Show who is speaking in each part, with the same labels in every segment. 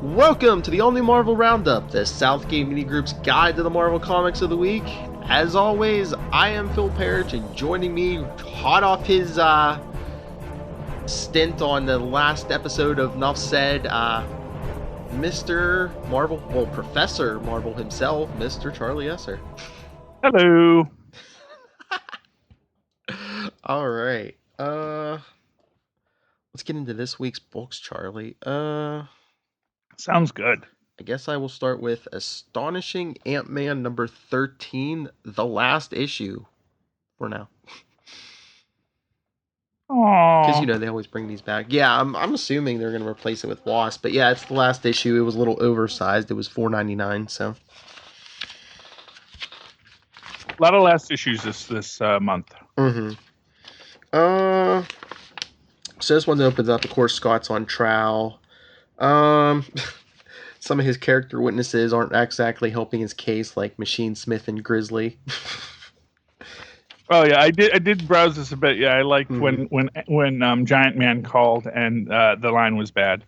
Speaker 1: Welcome to the all-new Marvel Roundup, the Southgate Mini Group's guide to the Marvel Comics of the week. As always, I am Phil Parrish, and joining me, hot off his stint on the last episode of Nuff Said, Mr. Marvel, well, Professor Marvel himself, Mr. Charlie Esser.
Speaker 2: Hello.
Speaker 1: All right, let's get into this week's books, Charlie.
Speaker 2: Sounds good.
Speaker 1: I guess I will start with Astonishing Ant-Man number 13, the last issue, for now. Because,
Speaker 2: Aww.
Speaker 1: they always bring these back. Yeah, I'm assuming they're going to replace it with Wasp. But yeah, it's the last issue. It was a little oversized. It was $4.99, so.
Speaker 2: A lot of last issues this month.
Speaker 1: Mm-hmm. So this one opens up. Of course, Scott's on trial. Some of his character witnesses aren't exactly helping his case, like Machine Smith and Grizzly.
Speaker 2: Oh yeah, I did browse this a bit. Yeah, I liked when Giant Man called and the line was bad.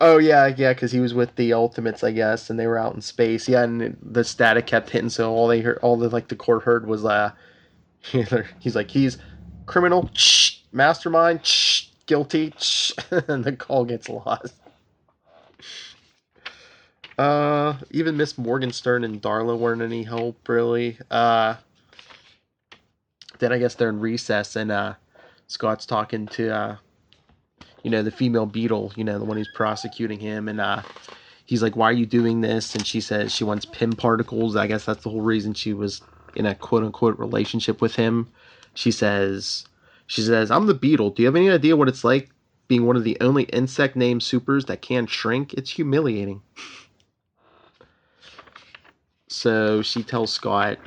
Speaker 1: Oh yeah, because he was with the Ultimates, I guess, and they were out in space. Yeah, and the static kept hitting, so the court heard was he's like, he's criminal, mastermind, guilty, and the call gets lost. Even Miss Morgenstern and Darla weren't any help, really. Then I guess they're in recess, and Scott's talking to the female Beetle, the one who's prosecuting him, and he's like, why are you doing this? And she says she wants Pym particles. I guess that's the whole reason she was in a quote-unquote relationship with him. She says, I'm the Beetle. Do you have any idea what it's like being one of the only insect-named supers that can shrink? It's humiliating. So she tells Scott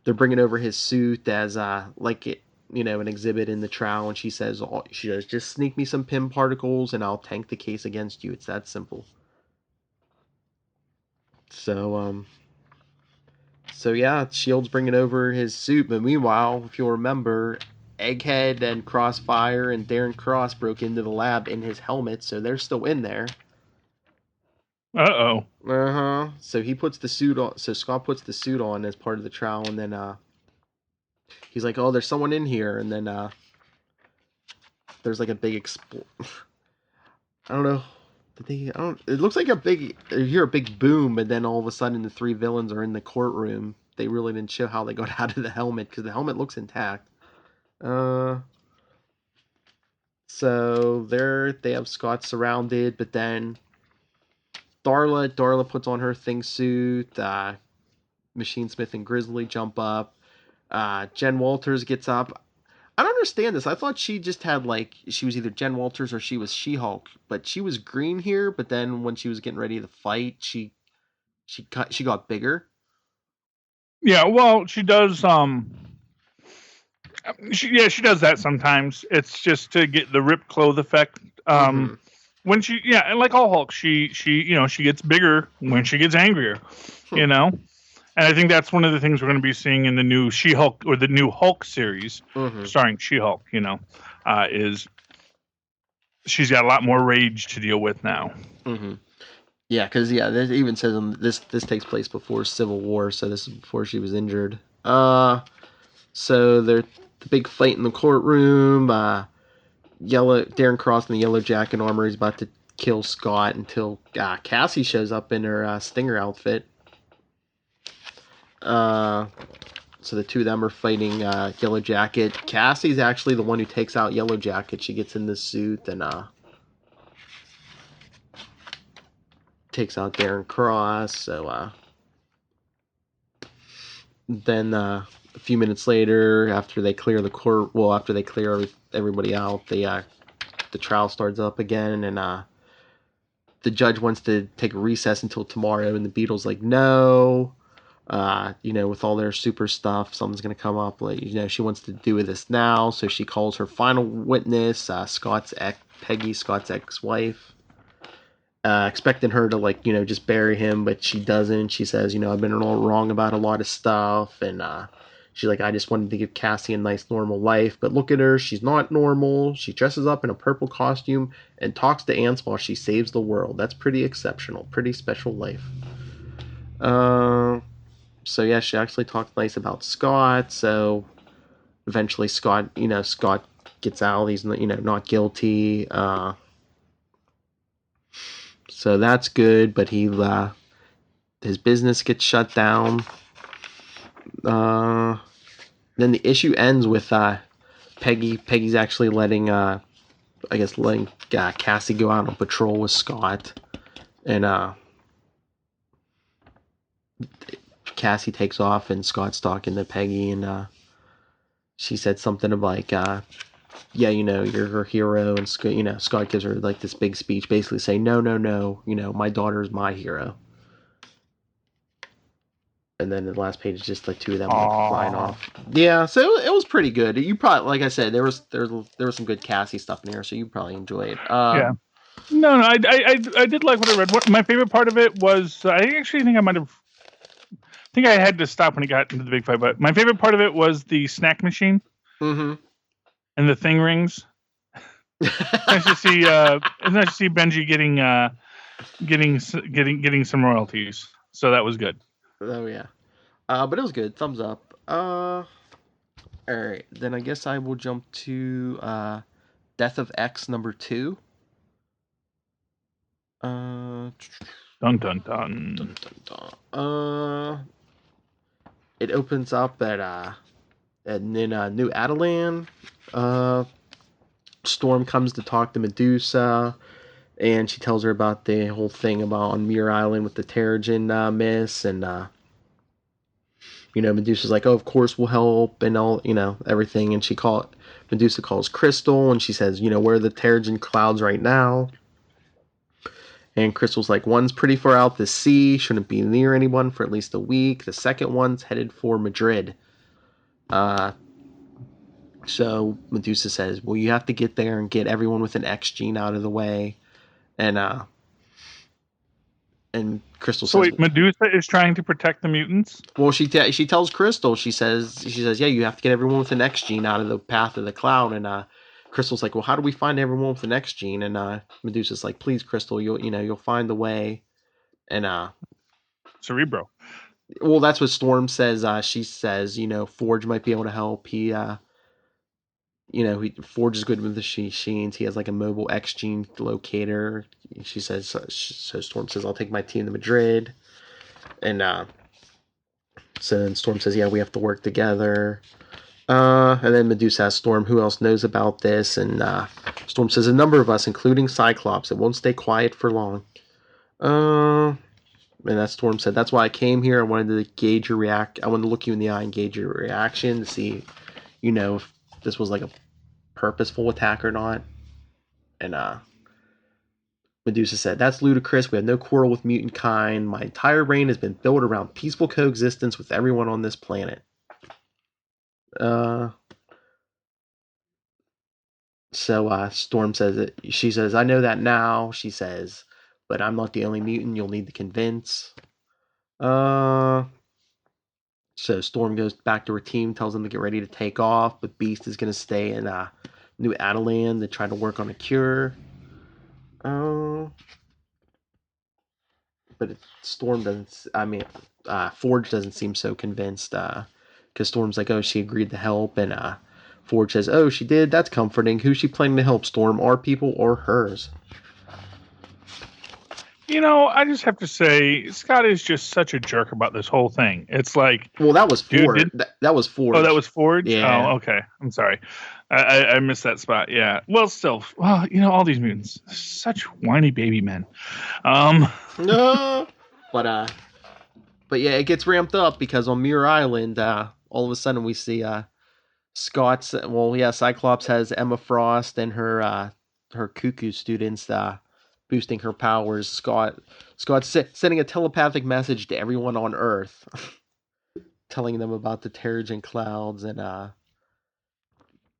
Speaker 1: they're bringing over his suit as an exhibit in the trial, and she says, just sneak me some Pym particles and I'll tank the case against you. It's that simple. So yeah, Shield's bringing over his suit, but meanwhile, if you'll remember, Egghead and Crossfire and Darren Cross broke into the lab in his helmet, so they're still in there.
Speaker 2: Uh-oh.
Speaker 1: Uh-huh. So he puts the suit on. So Scott puts the suit on as part of the trial, and then he's like, "Oh, there's someone in here," and then there's like a big I don't know. It looks like you hear a big boom, and then all of a sudden the three villains are in the courtroom. They really didn't show how they got out of the helmet because the helmet looks intact. So they have Scott surrounded, but then Darla puts on her thing suit. Machine Smith and Grizzly jump up. Jen Walters gets up. I don't understand this. I thought she just had she was either Jen Walters or she was She-Hulk, but she was green here. But then when she was getting ready to fight, she got bigger.
Speaker 2: Yeah, well, she does. She does that sometimes. It's just to get the ripped clothes effect. When and like all Hulk, she gets bigger when she gets angrier, And I think that's one of the things we're going to be seeing in the new She-Hulk or the new Hulk series, starring She-Hulk. Is she's got a lot more rage to deal with now.
Speaker 1: Mm-hmm. Yeah, because it even says this takes place before Civil War, so this is before she was injured. So they're the big fight in the courtroom. Darren Cross in the yellow jacket armor is about to kill Scott until Cassie shows up in her Stinger outfit. So the two of them are fighting Yellow Jacket. Cassie's actually the one who takes out Yellow Jacket. She gets in the suit and takes out Darren Cross. So then a few minutes later, after they clear the court, after they clear everybody out, the trial starts up again, and the judge wants to take a recess until tomorrow, and the Beatles like, no. With all their super stuff, something's going to come up. She wants to do this now, so she calls her final witness, Peggy, Scott's ex-wife, expecting her to, just bury him, but she doesn't. She says, I've been all wrong about a lot of stuff, and She's like, I just wanted to give Cassie a nice normal life, but look at her, she's not normal. She dresses up in a purple costume and talks to ants while she saves the world. That's pretty exceptional, pretty special life. Uh, so yeah, she actually talked nice about Scott. So eventually, Scott gets out. He's not guilty. So that's good. But his business gets shut down. Then the issue ends with Peggy. Peggy's actually letting Cassie go out on patrol with Scott, and Cassie takes off, and Scott's talking to Peggy, and she said something of like, yeah, you're her hero, and Scott gives her like this big speech, basically saying, no, no, no, my daughter is my hero. And then the last page is just like two of them like flying off. Yeah, so it was pretty good. You probably, like I said, there was some good Cassie stuff in here, so you probably enjoy it.
Speaker 2: Yeah. No, I did like what I read. My favorite part of it was I actually think I had to stop when he got into the big fight, but my favorite part of it was the snack machine.
Speaker 1: Mm-hmm.
Speaker 2: And the thing rings. Nice to see Benji getting some royalties. So that was good.
Speaker 1: Oh yeah. But it was good. Thumbs up. All right. Then I guess I will jump to Death of X #2.
Speaker 2: Dun dun dun.
Speaker 1: Dun, dun, dun. It opens up in New Adelan. Storm comes to talk to Medusa, and she tells her about the whole thing about on Muir Island with the Terrigen miss, and Medusa's like, oh, of course we'll help, and all, everything, and Medusa calls Crystal, and she says, where are the Terrigen clouds right now? And Crystal's like, one's pretty far out to sea, shouldn't be near anyone for at least a week. The second one's headed for Madrid. So Medusa says, well, you have to get there and get everyone with an X gene out of the way. And Crystal says,
Speaker 2: wait, Medusa is trying to protect the mutants?
Speaker 1: Well, she tells Crystal, she says, yeah, you have to get everyone with an X gene out of the path of the cloud. And Crystal's like, well, how do we find everyone with an X gene? And Medusa's like, please, Crystal, you'll find the way. And
Speaker 2: Cerebro.
Speaker 1: Well, that's what Storm says. She says, Forge might be able to help. Forge is good with the machines. He has like a mobile X gene locator. She says, so Storm says, I'll take my team to Madrid. And so then Storm says, yeah, we have to work together. And then Medusa asks Storm who else knows about this. And Storm says, a number of us, including Cyclops. It won't stay quiet for long. And that Storm said, that's why I came here. I wanted to gauge your I wanted to look you in the eye and gauge your reaction to see, if this was like a purposeful attack or not. And Medusa said, that's ludicrous. We have no quarrel with mutant kind. My entire reign has been built around peaceful coexistence with everyone on this planet. So Storm says she says, I know that now, she says, but I'm not the only mutant you'll need to convince. So Storm goes back to her team, tells them to get ready to take off, but Beast is going to stay in New Adelan to try to work on a cure. But Storm doesn't. Forge doesn't seem so convinced. Because Storm's like, oh, she agreed to help, and Forge says, oh, she did. That's comforting. Who's she planning to help? Storm, our people, or hers?
Speaker 2: I just have to say, Scott is just such a jerk about this whole thing. It's like,
Speaker 1: well, that was Forge. That was Forge.
Speaker 2: Oh, that was Forge.
Speaker 1: Yeah.
Speaker 2: Oh, okay. I'm sorry. I missed that spot. Yeah. Well, still, all these mutants, such whiny baby men.
Speaker 1: No, but yeah, it gets ramped up because on Muir Island, all of a sudden we see Scott's. Well, yeah, Cyclops has Emma Frost and her cuckoo students boosting her powers. Scott's sending a telepathic message to everyone on Earth, telling them about the Terrigen clouds, and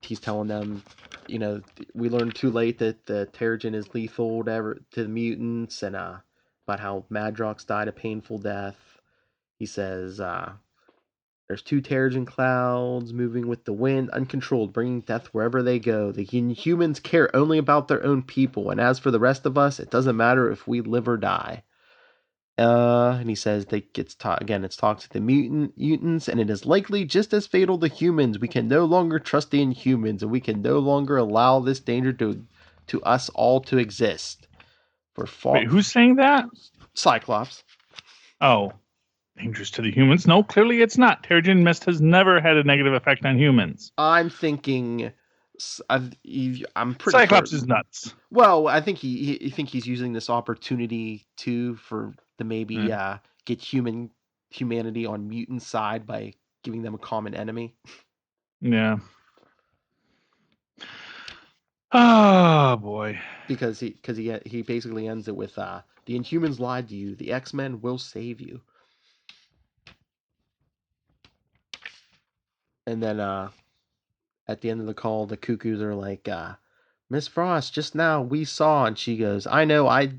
Speaker 1: he's telling them, we learned too late that the Terrigen is lethal to the mutants, and about how Madrox died a painful death. He says There's 2 Terrigen clouds moving with the wind, uncontrolled, bringing death wherever they go. The humans care only about their own people, and as for the rest of us, it doesn't matter if we live or die. And he says it's talked to the mutants, and it is likely just as fatal to humans. We can no longer trust the Inhumans, and we can no longer allow this danger to us all to exist.
Speaker 2: Wait, who's saying that?
Speaker 1: Cyclops.
Speaker 2: Oh, dangerous to the humans? No, clearly it's not. Terrigen mist has never had a negative effect on humans.
Speaker 1: I'm thinking. I'm pretty
Speaker 2: Cyclops
Speaker 1: sure.
Speaker 2: is nuts.
Speaker 1: Well, I think he's using this opportunity to maybe get humanity on mutant side by giving them a common enemy.
Speaker 2: Yeah. Oh boy.
Speaker 1: Because he basically ends it with the Inhumans lied to you. The X-Men will save you. And then at the end of the call, the Cuckoos are like, Miss Frost, just now we saw, and she goes, I know, I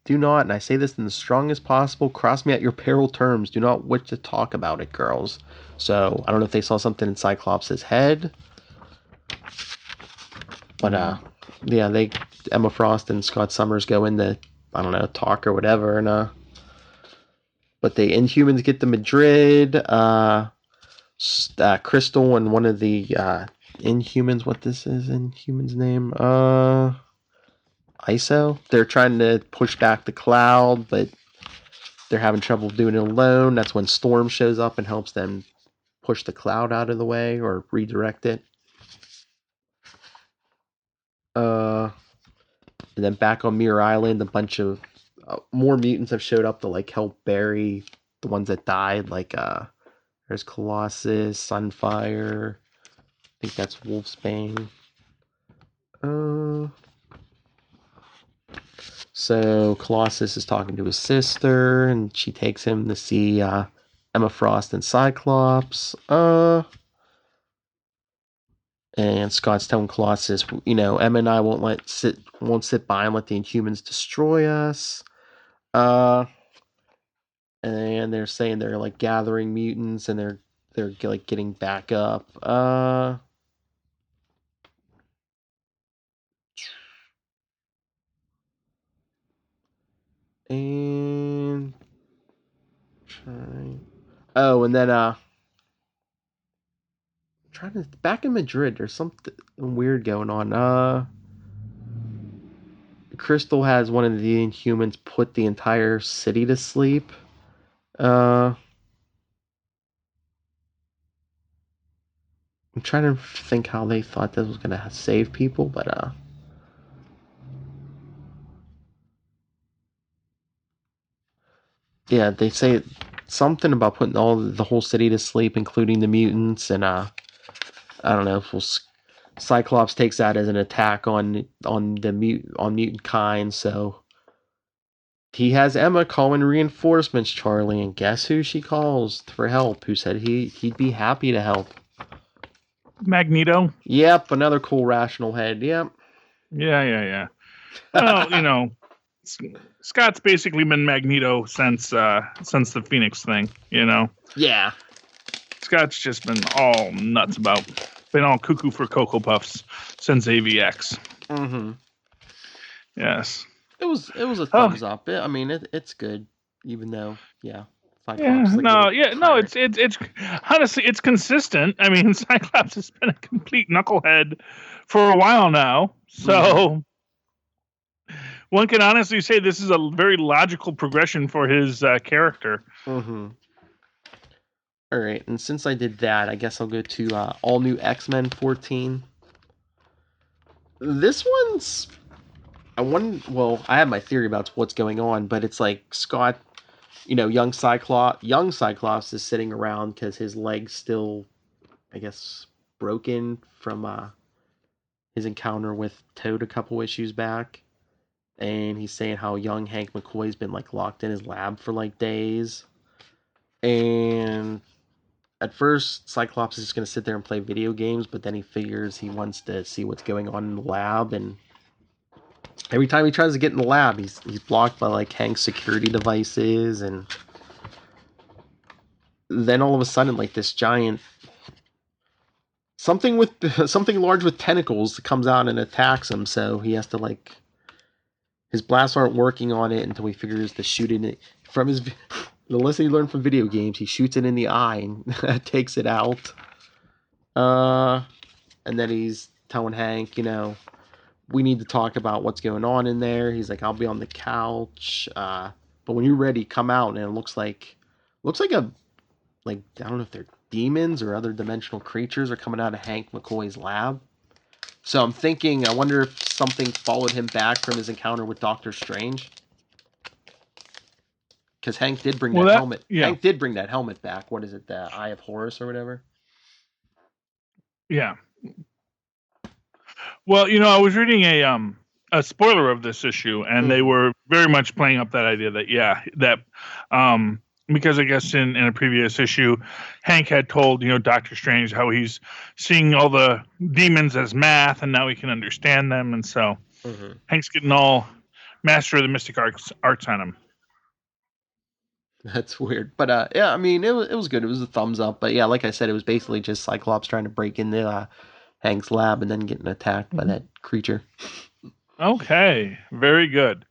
Speaker 1: do not, and I say this in the strongest possible, cross me at your peril terms. Do not wish to talk about it, girls. So I don't know if they saw something in Cyclops' head. But yeah, Emma Frost and Scott Summers go into, I don't know, talk or whatever, and but the Inhumans get to Madrid. Crystal and one of the Inhumans, what this is Inhumans name? ISO. They're trying to push back the cloud, but they're having trouble doing it alone. That's when Storm shows up and helps them push the cloud out of the way or redirect it. And then back on Mirror Island, a bunch of more mutants have showed up to like help bury the ones that died. Like there's Colossus, Sunfire. I think that's Wolfsbane. So Colossus is talking to his sister, and she takes him to see Emma Frost and Cyclops. And Scott's telling Colossus, Emma and I won't sit by and let the Inhumans destroy us. And they're saying they're like gathering mutants, and they're like getting back up. And and then back in Madrid, there's something weird going on. Crystal has one of the Inhumans put the entire city to sleep. I'm trying to think how they thought this was gonna save people, but yeah, they say something about putting the whole city to sleep, including the mutants, and I don't know. Cyclops takes that as an attack on mutant kind, so he has Emma calling reinforcements, Charlie, and guess who she calls for help? Who said he'd be happy to help?
Speaker 2: Magneto.
Speaker 1: Yep, another cool rational head. Yep.
Speaker 2: Yeah. Well, Scott's basically been Magneto since the Phoenix thing.
Speaker 1: Yeah.
Speaker 2: Scott's just been all nuts about, been all cuckoo for Cocoa Puffs since AVX.
Speaker 1: Mm-hmm.
Speaker 2: Yes.
Speaker 1: It was a thumbs up. I mean, it's good, even though, yeah.
Speaker 2: Cyclops, it's honestly, it's consistent. I mean, Cyclops has been a complete knucklehead for a while now, so one can honestly say this is a very logical progression for his character.
Speaker 1: Mm-hmm. All right, and since I did that, I guess I'll go to All New X-Men 14. This one's... I have my theory about what's going on, but it's like Scott, young Cyclops is sitting around because his leg's still, I guess, broken from his encounter with Toad a couple issues back. And he's saying how young Hank McCoy's been like locked in his lab for like days. And at first, Cyclops is just going to sit there and play video games, but then he figures he wants to see what's going on in the lab, and every time he tries to get in the lab, he's blocked by like Hank's security devices, and then all of a sudden, like this giant something with something large with tentacles comes out and attacks him. So he has to like his blasts aren't working on it until he figures to shoot it from his. The lesson he learned from video games, he shoots it in the eye and takes it out. And then he's telling Hank, we need to talk about what's going on in there. He's like, I'll be on the couch. But when you're ready, come out. And it looks like I don't know if they're demons or other dimensional creatures are coming out of Hank McCoy's lab. So I'm thinking, I wonder if something followed him back from his encounter with Doctor Strange. Because Hank did bring that helmet. Yeah. Hank did bring that helmet back. What is it? The Eye of Horus or whatever?
Speaker 2: Yeah. Well, I was reading a spoiler of this issue, and they were very much playing up that idea that because I guess in a previous issue, Hank had told, Doctor Strange how he's seeing all the demons as math, and now he can understand them, and so Hank's getting all master of the mystic arts on him.
Speaker 1: That's weird. But yeah, I mean, it was good. It was a thumbs up. But yeah, like I said, it was basically just Cyclops trying to break into Hank's lab and then getting attacked by that creature. Okay,
Speaker 2: very good.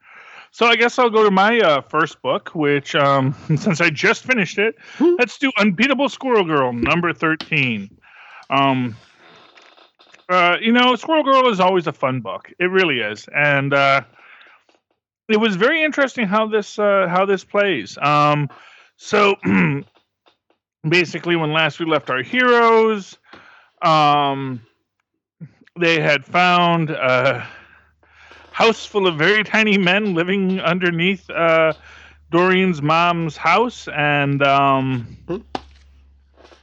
Speaker 2: So I guess I'll go to my first book, which, since I just finished it, let's do Unbeatable Squirrel Girl, number 13. Squirrel Girl is always a fun book. It really is. And it was very interesting how this plays. So basically, when last we left our heroes, they had found a house full of very tiny men living underneath Doreen's mom's house, and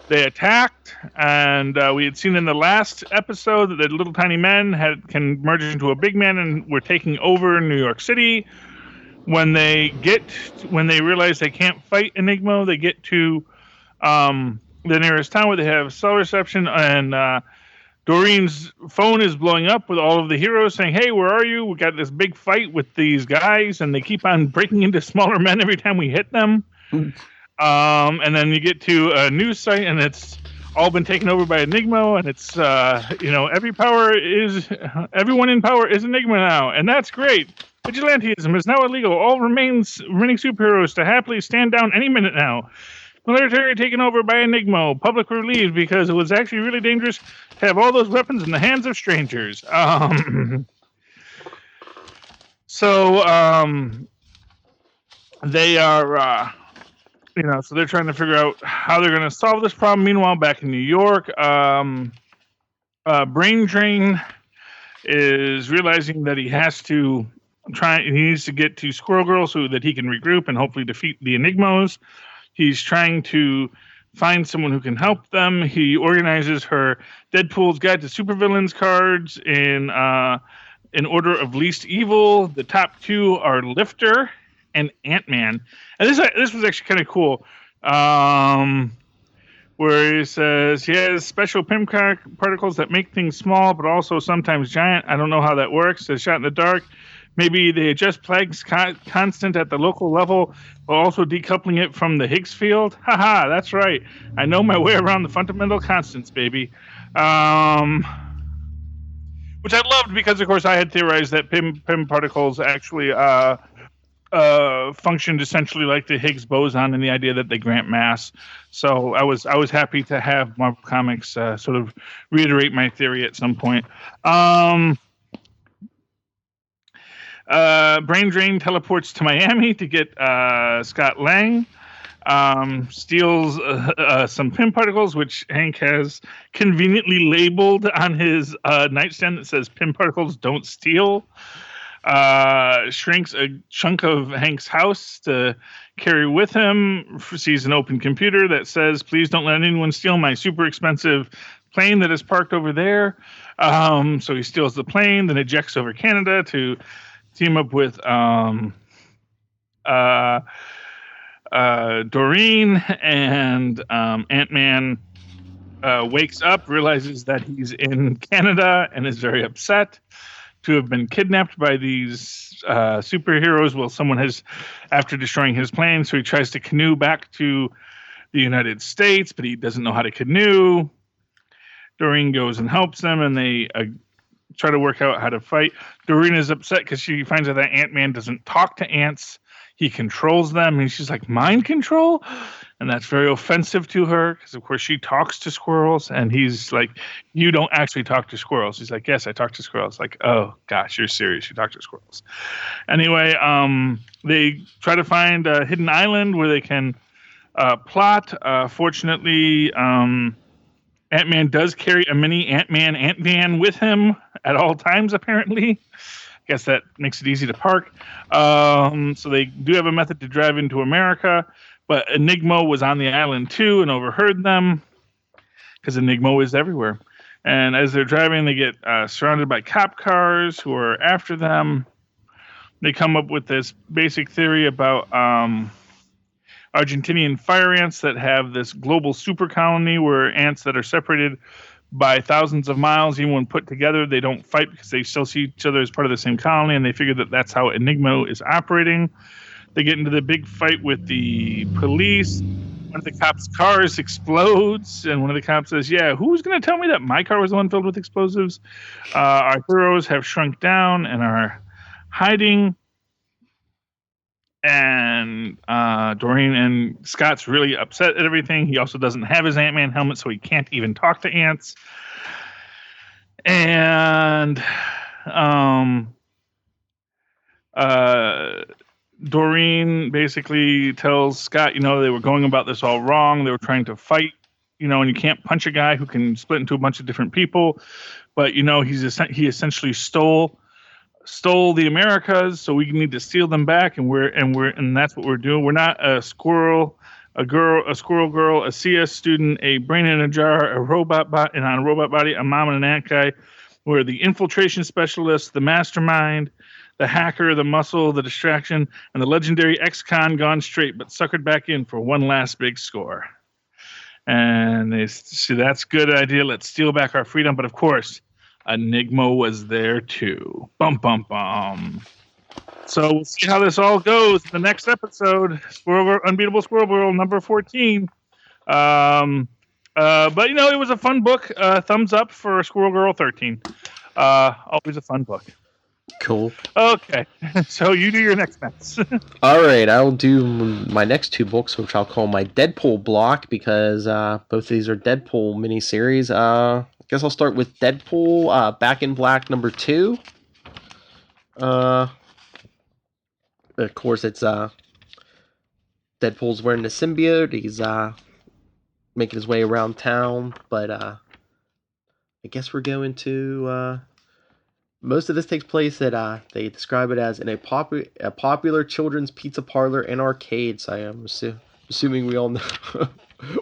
Speaker 2: they attacked. And we had seen in the last episode that the little tiny men can merge into a big man and were taking over New York City. When they realize they can't fight Enigma, they get to the nearest town where they have cell reception, and Doreen's phone is blowing up with all of the heroes saying, "Hey, where are you? We got this big fight with these guys, and they keep on breaking into smaller men every time we hit them." And then you get to a news site, and it's all been taken over by Enigma, and it's everyone in power is Enigma now, and that's great. Vigilantism is now illegal. All remaining superheroes to happily stand down any minute now. Military taken over by Enigma. Public relieved because it was actually really dangerous to have all those weapons in the hands of strangers. They are, so they're trying to figure out how they're going to solve this problem. Meanwhile, back in New York, Brain Drain is realizing that he needs to get to Squirrel Girl so that he can regroup and hopefully defeat the Enigmas. He's trying to find someone who can help them. He organizes her Deadpool's Guide to Supervillains cards in order of least evil. The top two are Lifter and Ant-Man. And this was actually kind of cool. Where he says he has special PIM particles that make things small, but also sometimes giant. I don't know how that works. It's shot in the dark. Maybe they adjust Planck's constant at the local level, while also decoupling it from the Higgs field. Haha, that's right. I know my way around the fundamental constants, baby. Which I loved because, of course, I had theorized that PIM particles actually functioned essentially like the Higgs boson, and the idea that they grant mass. So I was happy to have Marvel Comics sort of reiterate my theory at some point. Brain Drain teleports to Miami to get Scott Lang. Steals some PIM particles, which Hank has conveniently labeled on his nightstand that says "PIM particles don't steal." Shrinks a chunk of Hank's house to carry with him. Sees an open computer that says, "Please don't let anyone steal my super expensive plane that is parked over there." So he steals the plane, then ejects over Canada to team up with Doreen, and Ant-Man wakes up, realizes that he's in Canada, and is very upset to have been kidnapped by these superheroes. Well, someone has, after destroying his plane, so he tries to canoe back to the United States, but he doesn't know how to canoe. Doreen goes and helps them, and they try to work out how to fight. Doreen is upset because she finds out that Ant-Man doesn't talk to ants. He controls them, and she's like, mind control? And that's very offensive to her because, of course, she talks to squirrels, and he's like, you don't actually talk to squirrels. He's like, yes, I talk to squirrels. Like, oh, gosh, you're serious. You talk to squirrels. Anyway, they try to find a hidden island where they can plot. Fortunately, Ant-Man does carry a mini Ant-Man Ant-Van with him at all times, apparently. I guess that makes it easy to park. So they do have a method to drive into America, but Enigma was on the island too and overheard them because Enigma is everywhere. And as they're driving, they get surrounded by cop cars who are after them. They come up with this basic theory about Argentinian fire ants that have this global super colony where ants that are separated by thousands of miles, even when put together, they don't fight because they still see each other as part of the same colony, and they figure that that's how Enigma is operating. They get into the big fight with the police. One of the cops' cars explodes, and one of the cops says, yeah, who's going to tell me that my car was the one filled with explosives? Our heroes have shrunk down and are hiding. And Doreen and Scott's really upset at everything. He also doesn't have his Ant-Man helmet, so he can't even talk to ants. And Doreen basically tells Scott, they were going about this all wrong. They were trying to fight, and you can't punch a guy who can split into a bunch of different people. But, he essentially stole the Americas, so we need to steal them back, and that's what we're doing. We're not a squirrel girl, a CS student, a brain in a jar, a robot bot, and on a robot body, a mom and an ant guy. We're the infiltration specialist, the mastermind, the hacker, the muscle, the distraction, and the legendary ex-con gone straight, but suckered back in for one last big score. And they see that's a good idea. Let's steal back our freedom, but of course, Enigma was there too. Bum, bum, bum. So we'll see how this all goes in the next episode. Unbeatable Squirrel Girl number 14. But it was a fun book. Thumbs up for Squirrel Girl 13. Always a fun book.
Speaker 1: Cool.
Speaker 2: Okay, so you do your next mess.
Speaker 1: All right, I'll do my next two books, which I'll call my Deadpool block, because both of these are Deadpool miniseries. I guess I'll start with Deadpool, Back in Black number 2. Of course, it's Deadpool's wearing the symbiote. He's making his way around town, but I guess we're going to... most of this takes place at, they describe it as in a popular children's pizza parlor and arcade, so I am assuming we all know,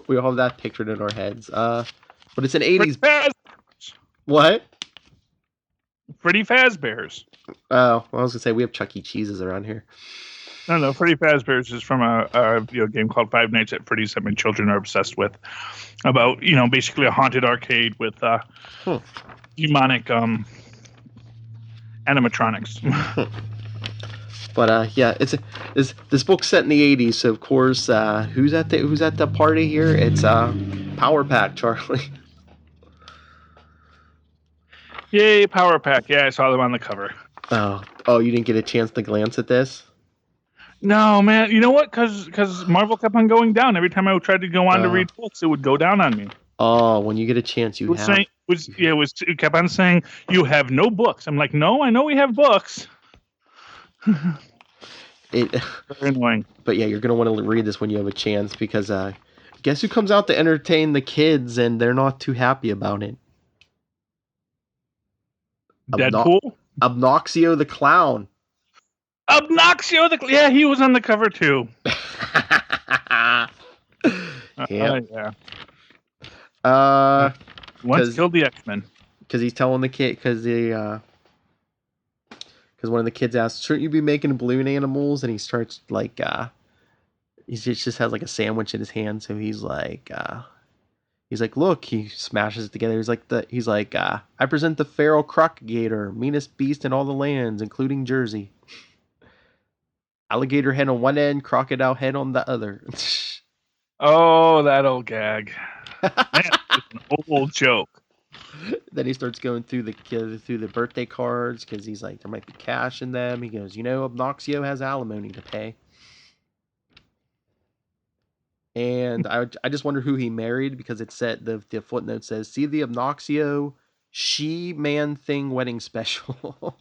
Speaker 1: we all have that pictured in our heads. But it's an 80s... What?
Speaker 2: Freddy Fazbear's.
Speaker 1: Oh, well, I was going to say, we have Chuck E. Cheese's around here.
Speaker 2: No, Freddy Fazbear's is from a game called Five Nights at Freddy's that my children are obsessed with. About, basically a haunted arcade with demonic animatronics.
Speaker 1: But yeah, this book's set in the 80s, so of course, who's at the party here? It's Power Pack Charlie.
Speaker 2: Yay, Power Pack! Yeah, I saw them on the cover.
Speaker 1: Oh, you didn't get a chance to glance at this?
Speaker 2: No, man. You know what? Because Marvel kept on going down every time I tried to go on to read books. It would go down on me.
Speaker 1: Oh, when you get a chance,
Speaker 2: it kept on saying you have no books. I'm like, no, I know we have books. Very annoying.
Speaker 1: But yeah, you're gonna want to read this when you have a chance, because guess who comes out to entertain the kids and they're not too happy about it?
Speaker 2: Deadpool?
Speaker 1: Obnoxio the Clown.
Speaker 2: Yeah, he was on the cover too.
Speaker 1: Yeah.
Speaker 2: Once killed the X-Men.
Speaker 1: Because he's telling the kid, because one of the kids asks, shouldn't you be making balloon animals? And he starts like, he just has like a sandwich in his hand. So he's like, look, he smashes it together. He's like, I present the feral crocagator, meanest beast in all the lands, including Jersey. Alligator head on one end, crocodile head on the other.
Speaker 2: Oh, that old gag. Man, it's an old joke.
Speaker 1: Then he starts going through the birthday cards because he's like, there might be cash in them. He goes, Obnoxio has alimony to pay. And I just wonder who he married because it said the footnote says, see the Obnoxio she man thing wedding special.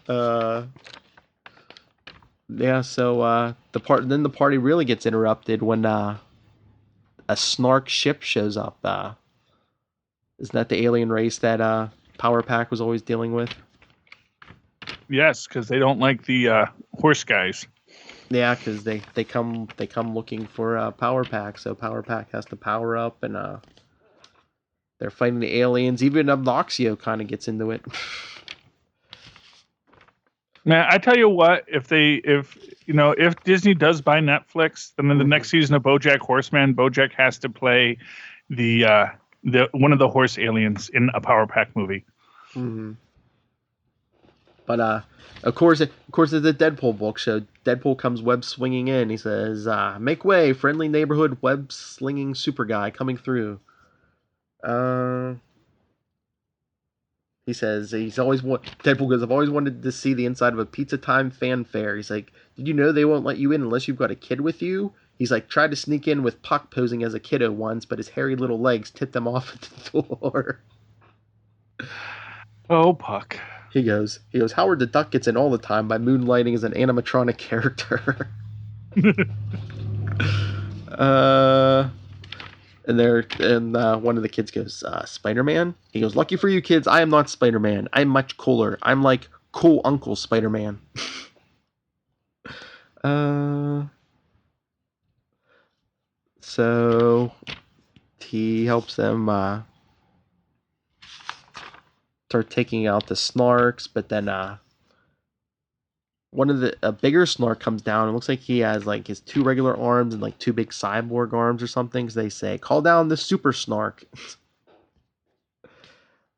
Speaker 1: uh, yeah. So the party really gets interrupted when a snark ship shows up. Isn't that the alien race that Power Pack was always dealing with?
Speaker 2: Yes, because they don't like the horse guys.
Speaker 1: Yeah, because they come looking for Power Pack, so Power Pack has to power up, and they're fighting the aliens. Even Obnoxio kind of gets into it.
Speaker 2: Man, I tell you what, if Disney does buy Netflix, then in the next season of BoJack Horseman, BoJack has to play the one of the horse aliens in a Power Pack movie.
Speaker 1: Mm-hmm. But of course, it's the Deadpool book. So Deadpool comes web swinging in. He says, "Make way, friendly neighborhood web slinging super guy coming through." He says Deadpool goes, "I've always wanted to see the inside of a Pizza Time fan fair." He's like, "Did you know they won't let you in unless you've got a kid with you?" He's like, "Tried to sneak in with Puck posing as a kiddo once, but his hairy little legs tipped him off at the door."
Speaker 2: Oh, Puck.
Speaker 1: He goes, "Howard the Duck gets in all the time by moonlighting as an animatronic character." And one of the kids goes, "Spider-Man?" He goes, "Lucky for you kids, I am not Spider-Man. I'm much cooler. I'm like cool Uncle Spider-Man." So he helps them start taking out the snarks, but then a bigger snark comes down. It looks like he has like his two regular arms and like two big cyborg arms or something. So they say, "Call down the super snark."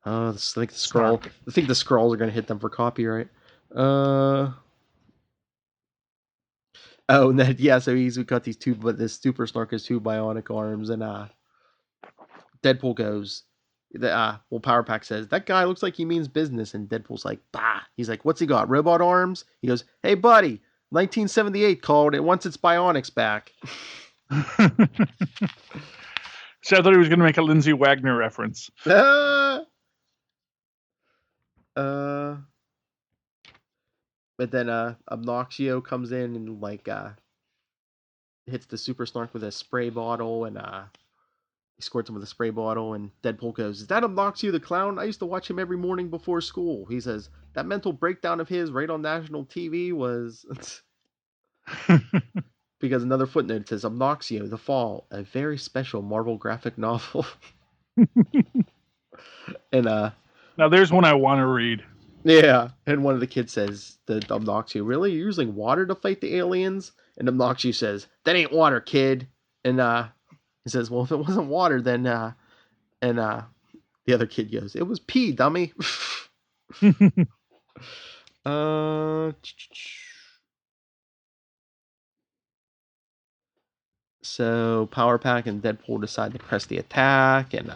Speaker 1: I think the scrolls are gonna hit them for copyright. And then so he's got these two, but this super snark has two bionic arms, and Deadpool goes, Power Pack says, "That guy looks like he means business," and Deadpool's like, "Bah." He's like, "What's he got? Robot arms?" He goes, "Hey, buddy, 1978 called. It wants its bionics back."
Speaker 2: So I thought he was going to make a Lindsay Wagner reference.
Speaker 1: But then Obnoxio comes in and like hits the super snark with a spray bottle, and he squirts him with a spray bottle, and Deadpool goes, "Is that Obnoxio the clown? I used to watch him every morning before school." He says, "That mental breakdown of his right on national TV was..." Because another footnote says, "Obnoxio, The Fall, a very special Marvel graphic novel." And
Speaker 2: now there's one I want to read.
Speaker 1: Yeah, and one of the kids says, "The Obnoxio, really? You're using water to fight the aliens?" And Obnoxio says, "That ain't water, kid." And he says, "Well, if it wasn't water, then..." And the other kid goes, "It was pee, dummy." So Power Pack and Deadpool decide to press the attack, and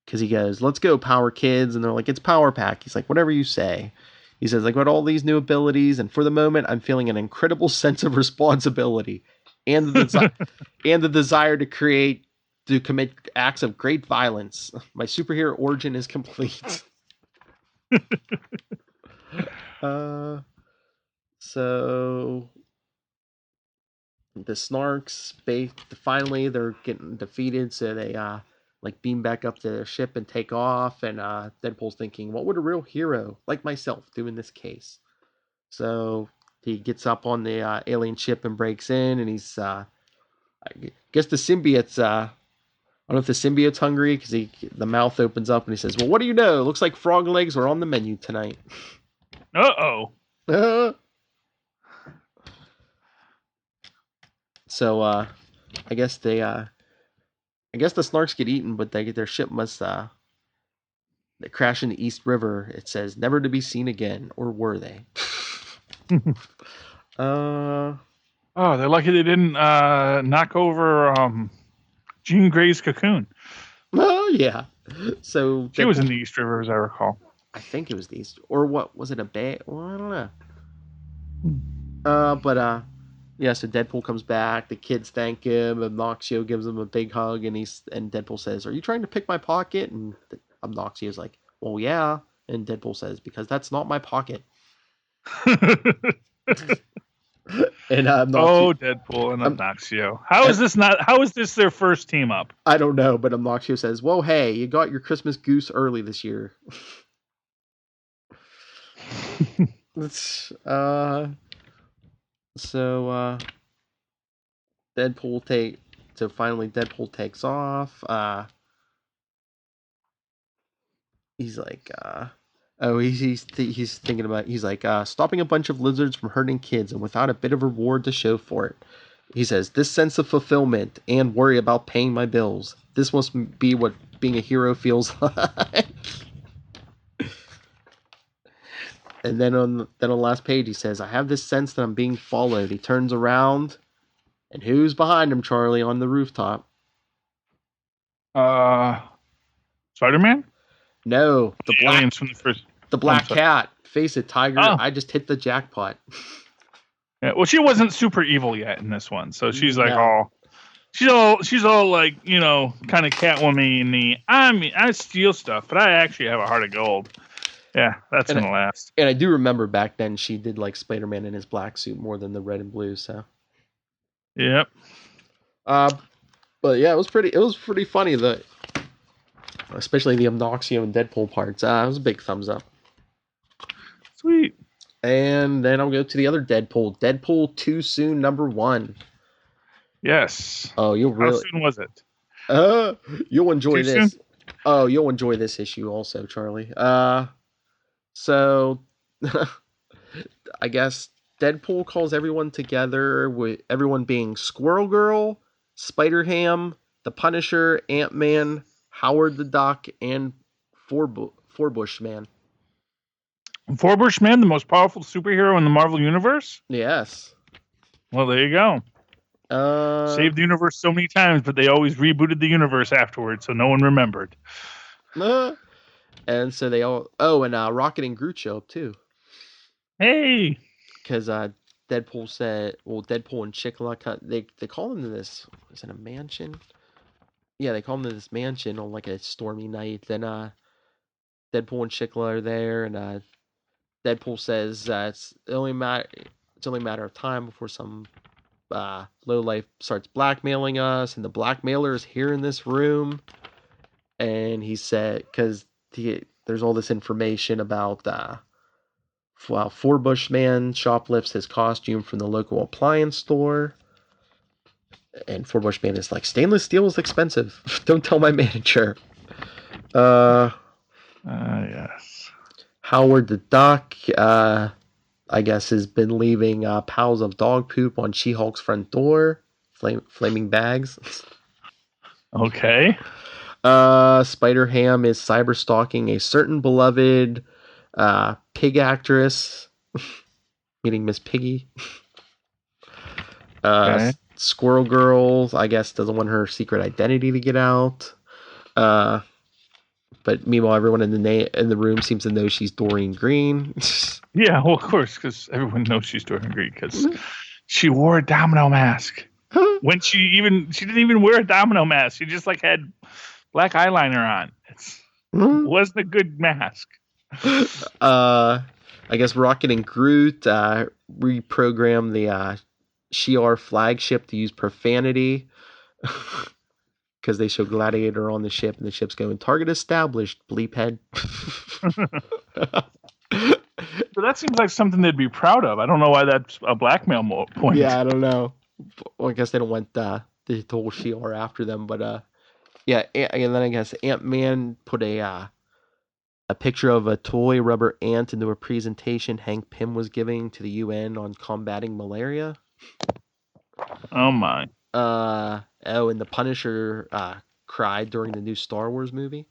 Speaker 1: because he goes, "Let's go, Power Kids," and they're like, "It's Power Pack." He's like, "Whatever you say." He says, "I got all these new abilities, and for the moment, I'm feeling an incredible sense of responsibility and the desire to commit acts of great violence. My superhero origin is complete." So the Snarks, finally they're getting defeated, so they like beam back up to their ship and take off. And Deadpool's thinking, "What would a real hero like myself do in this case?" So he gets up on the alien ship and breaks in, and he's I guess the symbiote's I don't know if the symbiote's hungry, because the mouth opens up and he says, "Well, what do you know? Looks like frog legs are on the menu tonight." So I guess the Snarks get eaten, but their ship must they crash in the East River. It says, "Never to be seen again," or were they?
Speaker 2: Oh, they're lucky they didn't knock over Jean Grey's cocoon.
Speaker 1: Oh yeah. So
Speaker 2: She was in
Speaker 1: Deadpool,
Speaker 2: the East River, as I recall.
Speaker 1: I think it was these, or what was it? A bay? Well, I don't know.
Speaker 2: Hmm.
Speaker 1: But yeah. So Deadpool comes back. The kids thank him. Obnoxio gives him a big hug, and Deadpool says, "Are you trying to pick my pocket?" And Obnoxio's like, "Well, yeah." And Deadpool says, "Because that's not my pocket." And Obnoxio,
Speaker 2: Oh, Deadpool and
Speaker 1: um,
Speaker 2: Obnoxio. How
Speaker 1: and
Speaker 2: is this not? How is this their first team up?
Speaker 1: I don't know, but Obnoxio says, "Well, hey, you got your Christmas goose early this year." It's, so Deadpool take so finally Deadpool takes off. He's like, oh, he's thinking about. He's like, stopping a bunch of lizards from hurting kids, and without a bit of reward to show for it. He says, this sense of fulfillment and worry about paying my bills. This must be what being a hero feels like. And then on the last page, he says, I have this sense that I'm being followed. He turns around, and who's behind him, Charlie, on the rooftop?
Speaker 2: Uh, Spider-Man?
Speaker 1: No, the
Speaker 2: The
Speaker 1: black
Speaker 2: aliens from the first.
Speaker 1: the
Speaker 2: Oh, I'm
Speaker 1: black
Speaker 2: sorry.
Speaker 1: cat. Face it, Tiger.
Speaker 2: Oh,
Speaker 1: I just hit the jackpot.
Speaker 2: yeah. Well, she wasn't super evil yet in this one, so she's like
Speaker 1: No.
Speaker 2: all. She's all like, kind of Catwoman-y. I steal stuff, but I actually have a heart of gold. Yeah, that's
Speaker 1: And
Speaker 2: gonna last.
Speaker 1: and I do remember back then she did like Spider-Man in his black suit more than the red and blue. So,
Speaker 2: Yep.
Speaker 1: uh, but yeah, it was pretty funny. Especially the Obnoxio and Deadpool parts. It was a big thumbs up.
Speaker 2: Sweet.
Speaker 1: And then I'll go to the other Deadpool. Deadpool Too Soon #1.
Speaker 2: Yes.
Speaker 1: Oh,
Speaker 2: How soon was it?
Speaker 1: uh you'll enjoy
Speaker 2: Too soon?
Speaker 1: this. Oh, you'll enjoy this issue also, Charlie. So I guess Deadpool calls everyone together, with everyone being Squirrel Girl, Spider Ham, the Punisher, Ant Man, Howard the Duck, and Forbush Man.
Speaker 2: Forbush Man, the most powerful superhero in the Marvel Universe?
Speaker 1: Yes.
Speaker 2: Well, there you go.
Speaker 1: Uh,
Speaker 2: Saved the universe so many times, but they always rebooted the universe afterwards, so no one remembered.
Speaker 1: uh, and so they all. Oh, and Rocket and Groot show up too,
Speaker 2: Hey.
Speaker 1: because Deadpool said, well, Deadpool and Chicla, they call him to this. Is it a mansion? Yeah, they call him to this mansion on like a stormy night. Then Deadpool and Chicla are there, and Deadpool says it's only a matter of time before some lowlife starts blackmailing us, and the blackmailer is here in this room. And he said, because there's all this information about well, Forbush Man shoplifts his costume from the local appliance store. And Forbush Man is like, stainless steel is expensive. Don't tell my manager. Uh,
Speaker 2: Yes.
Speaker 1: Howard the Duck, I guess, has been leaving piles of dog poop on She-Hulk's front door. Flaming bags.
Speaker 2: Okay.
Speaker 1: Spider Ham is cyber stalking a certain beloved pig actress, meaning Miss Piggy.
Speaker 2: Okay.
Speaker 1: Squirrel Girl, I guess, doesn't want her secret identity to get out. Uh, but meanwhile, everyone in the room seems to know she's Doreen Green.
Speaker 2: Yeah, well, of course, because everyone knows she's doing great because she wore a domino mask. When she didn't even wear a domino mask. She just like had black eyeliner on. It wasn't a good mask.
Speaker 1: I guess Rocket and Groot reprogram the Shi'ar flagship to use profanity because they show Gladiator on the ship, and the ship's going, target established, bleephead.
Speaker 2: So that seems like something they'd be proud of. I don't know why that's a blackmail point.
Speaker 1: Yeah, I don't know. Well, I guess they don't want the whole Shi'ar after them, but yeah, and then I guess Ant Man put a picture of a toy rubber ant into a presentation Hank Pym was giving to the UN on combating malaria.
Speaker 2: Oh my.
Speaker 1: And the Punisher cried during the new Star Wars movie.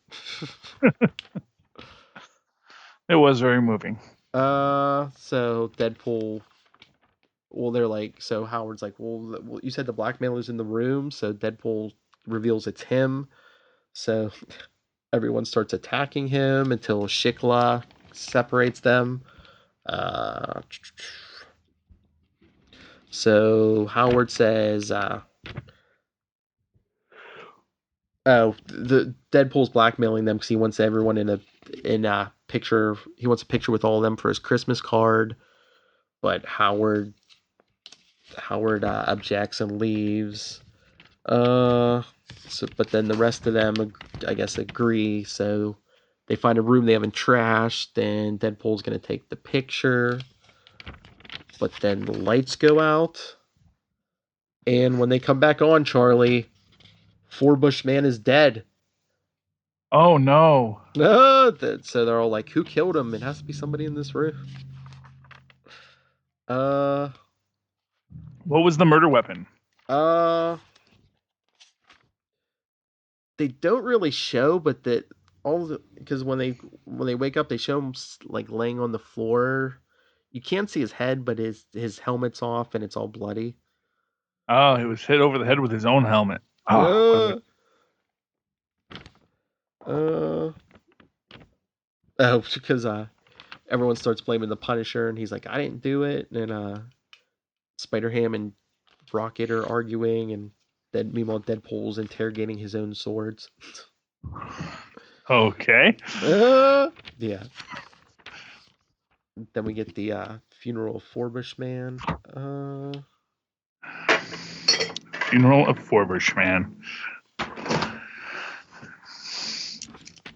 Speaker 2: It was very moving.
Speaker 1: So Deadpool well, they're like, so Howard's like, well, you said the blackmailer's in the room, so Deadpool reveals it's him. So everyone starts attacking him until Shikla separates them. Uh, so Howard says, "Oh, the Deadpool's blackmailing them because he wants everyone in a picture. He wants a picture with all of them for his Christmas card." But Howard objects and leaves. But then the rest of them, I guess, agree. So they find a room they haven't trashed, and Deadpool's gonna take the picture. But then the lights go out, and when they come back on, Charlie, Forbush Man is dead.
Speaker 2: Oh no!
Speaker 1: So they're all like, "Who killed him? It has to be somebody in this room." Uh,
Speaker 2: What was the murder weapon?
Speaker 1: uh, they don't really show, but because when they wake up, they show him like laying on the floor. You can't see his head, but his helmet's off and it's all bloody.
Speaker 2: Oh, he was hit over the head with his own helmet. Oh,
Speaker 1: Oh, because everyone starts blaming the Punisher, and he's like, "I didn't do it." And Spider-Ham and Rocket are arguing, and then meanwhile Deadpool's interrogating his own swords.
Speaker 2: okay.
Speaker 1: Yeah. Then we get the funeral of Forbush Man.
Speaker 2: Funeral of Forbush Man.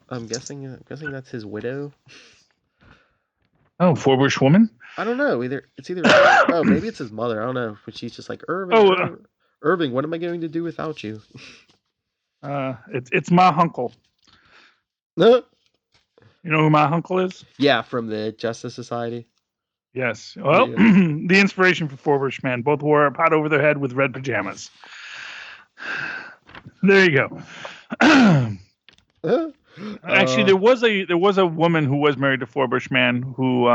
Speaker 1: I'm guessing that's his widow.
Speaker 2: Oh, Forbush woman?
Speaker 1: I don't know. Oh, maybe it's his mother. I don't know. But she's just like, Irving, what am I going to do without you?
Speaker 2: It's my uncle.
Speaker 1: No.
Speaker 2: You know who my uncle is?
Speaker 1: Yeah, from the Justice Society.
Speaker 2: Yes. Well, the inspiration for Forbush Man. Both wore a pot over their head with red pajamas. There you go. Actually, there was a woman who was married to Forbush Man who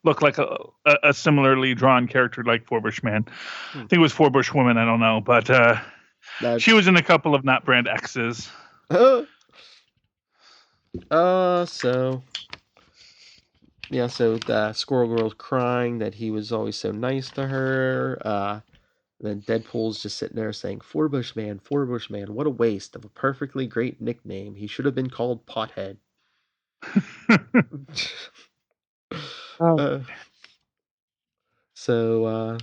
Speaker 2: looked like a similarly drawn character like Forbush Man. I think it was Forbush Woman. I don't know, but she was in a couple of Not Brand X's.
Speaker 1: So the Squirrel Girl's crying that he was always so nice to her. Then Deadpool's just sitting there saying, Forbush Man, what a waste of a perfectly great nickname. He should have been called Pothead. So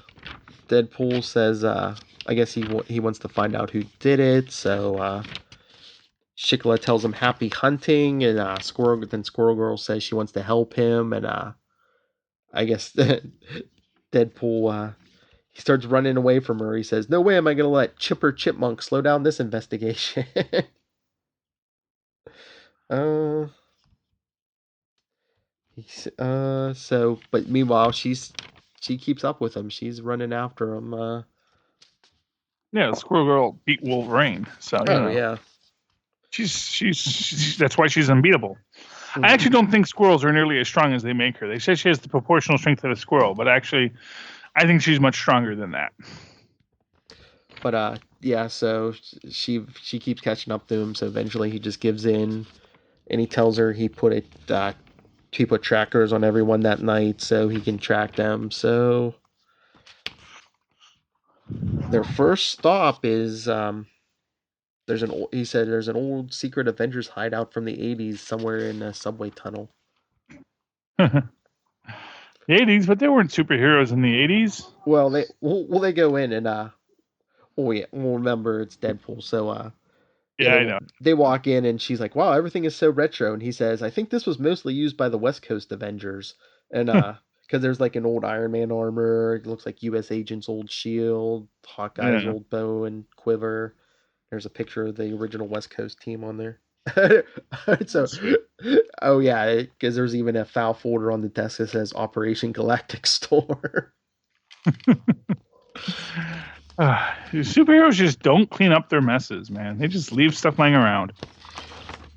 Speaker 1: Deadpool says, I guess he wants to find out who did it. So Shikla tells him happy hunting, and Squirrel Girl says she wants to help him, and I guess Deadpool he starts running away from her. He says, "No way am I going to let Chipper Chipmunk slow down this investigation." But meanwhile, she keeps up with him. She's running after him.
Speaker 2: Yeah, Squirrel Girl beat Wolverine. So
Speaker 1: yeah.
Speaker 2: She's that's why she's unbeatable. Mm-hmm. I actually don't think squirrels are nearly as strong as they make her. They say she has the proportional strength of a squirrel, but actually, I think she's much stronger than that.
Speaker 1: But so she keeps catching up to him. So eventually, he just gives in, and he tells her he put trackers on everyone that night so he can track them. So their first stop is there's an old secret Avengers hideout from the 80s somewhere in a subway tunnel.
Speaker 2: The 80s, but they weren't superheroes in the 80s.
Speaker 1: Well, they go in and we'll remember it's Deadpool. So
Speaker 2: I know.
Speaker 1: They walk in and she's like, "Wow, everything is so retro." And he says, "I think this was mostly used by the West Coast Avengers." And because there's like an old Iron Man armor, it looks like U.S. Agent's old shield, Hawkeye's old bow and quiver. There's a picture of the original West Coast team on there. So, because there's even a file folder on the desk that says Operation Galactic Store.
Speaker 2: Superheroes just don't clean up their messes, man. They just leave stuff lying around.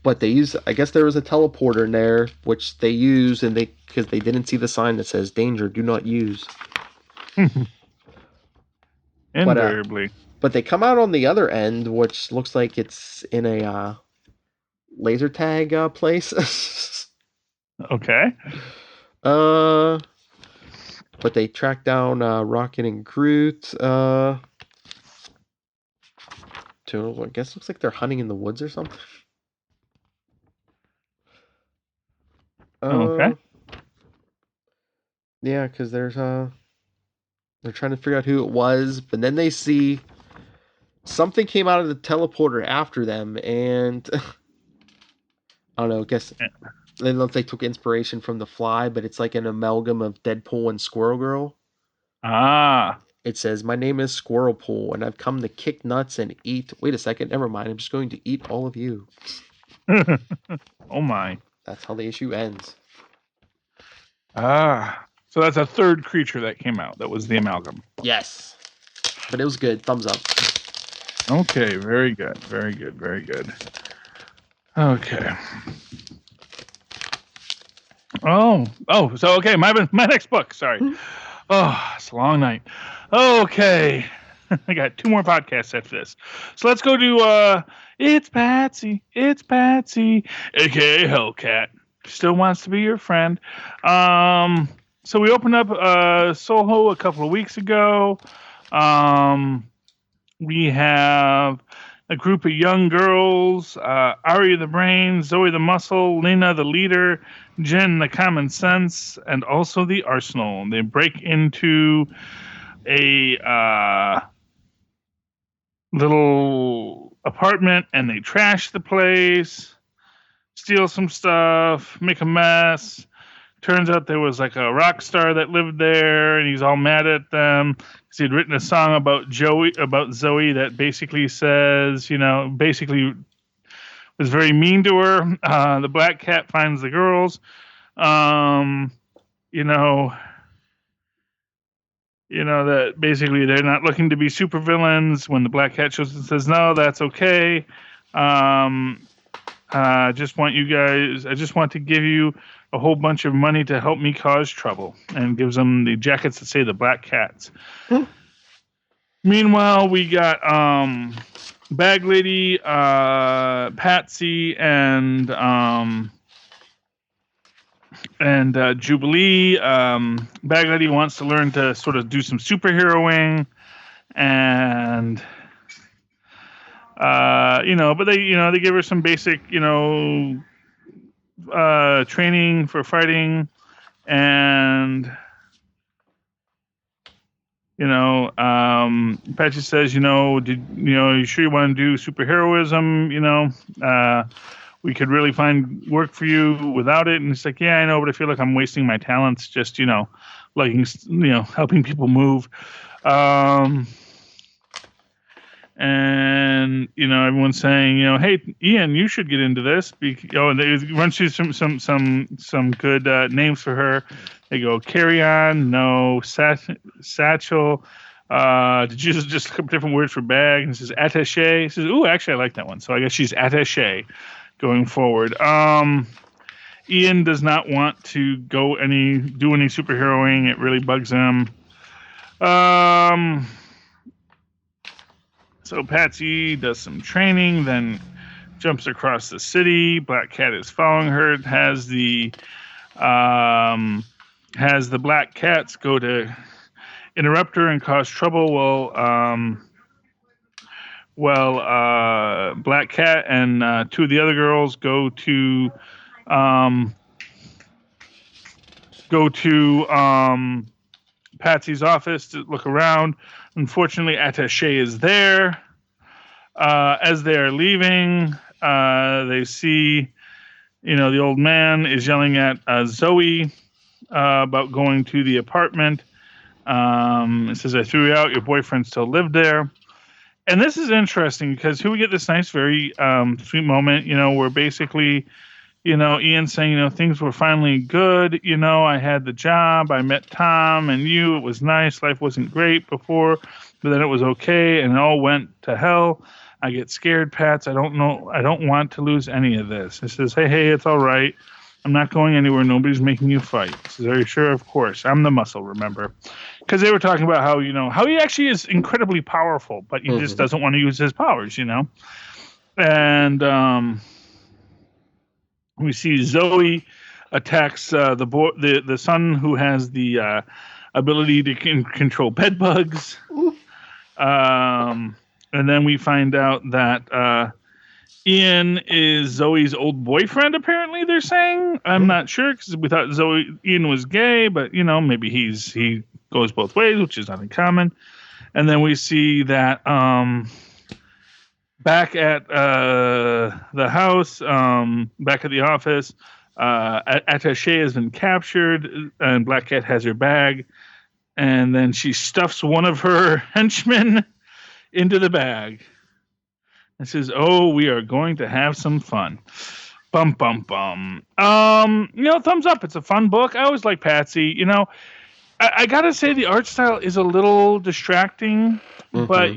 Speaker 1: But I guess there was a teleporter in there, which they use, because they didn't see the sign that says "Danger, do not use." But
Speaker 2: Invariably.
Speaker 1: but they come out on the other end, which looks like it's in a laser tag place.
Speaker 2: Okay.
Speaker 1: But they track down Rocket and Groot. To I guess looks like they're hunting in the woods or something.
Speaker 2: Okay.
Speaker 1: Yeah, because there's they're trying to figure out who it was, but then they see something came out of the teleporter after them, and I don't know. I guess I don't know if they took inspiration from The Fly, but it's like an amalgam of Deadpool and Squirrel Girl.
Speaker 2: Ah.
Speaker 1: It says, "My name is Squirrel Pool, and I've come to kick nuts and eat." Wait a second, never mind. I'm just going to eat all of you.
Speaker 2: Oh my.
Speaker 1: That's how the issue ends.
Speaker 2: Ah. So that's a third creature that came out. That was the amalgam.
Speaker 1: Yes, but it was good. Thumbs up.
Speaker 2: Okay. Very good. Very good. Very good. Okay. Oh. So okay. My next book. Sorry. Oh, it's a long night. Okay. I got 2 more podcasts after this. So let's go to It's Patsy, aka Hellcat. Still wants to be your friend. So we opened up Soho a couple of weeks ago. We have a group of young girls, Ari the Brain, Zoe the Muscle, Lena the Leader, Jen the Common Sense, and also the Arsenal. They break into a little apartment and they trash the place, steal some stuff, make a mess. Turns out there was like a rock star that lived there, and he's all mad at them because he'd written a song about Zoe that basically says, basically was very mean to her. The black cat finds the girls. That basically they're not looking to be supervillains. When the black cat shows and says, "No, that's okay. I just want to give you a whole bunch of money to help me cause trouble," and gives them the jackets that say the Black Cats. Meanwhile, we got Bag Lady, Patsy, and Jubilee. Bag Lady wants to learn to sort of do some superheroing, and but they give her some basic, training for fighting, and Patsy says, you sure you want to do superheroism? We could really find work for you without it. And it's like, yeah, I know, but I feel like I'm wasting my talents just, helping people move. And everyone's saying, hey, Ian, you should get into this. And they run through some good names for her. They go Carry On, no, Satchel. Did you just look up different words for bag? And it says attaché. It says, ooh, actually, I like that one. So I guess she's attaché going forward. Ian does not want to do any superheroing. It really bugs him. So Patsy does some training, then jumps across the city. Black Cat is following her. Has the Black Cats go to interrupt her and cause trouble. Black Cat and 2 of the other girls go to Patsy's office to look around. Unfortunately, Attaché is there. As they are leaving, they see, the old man is yelling at Zoe about going to the apartment. It says, "I threw you out. Your boyfriend still lived there." And this is interesting because here we get this nice, very sweet moment, where basically, Ian's saying, things were finally good. I had the job. I met Tom and you. It was nice. Life wasn't great before, but then it was okay. And it all went to hell. I get scared, Pats. I don't know. I don't want to lose any of this. It says, hey, it's all right. I'm not going anywhere. Nobody's making you fight. Says, are you sure? Of course. I'm the muscle, remember? Because they were talking about how he actually is incredibly powerful, but he just doesn't want to use his powers, And we see Zoe attacks the son who has the ability to control bed bugs. And then we find out that Ian is Zoe's old boyfriend, apparently, they're saying. I'm not sure, because we thought Ian was gay, but, maybe he goes both ways, which is not uncommon. And then we see that back at the house, back at the office, Attaché has been captured, and Black Cat has her bag, and then she stuffs one of her henchmen into the bag. It says, "Oh, we are going to have some fun." Bum bum bum. Thumbs up. It's a fun book. I always like Patsy. I gotta say the art style is a little distracting, but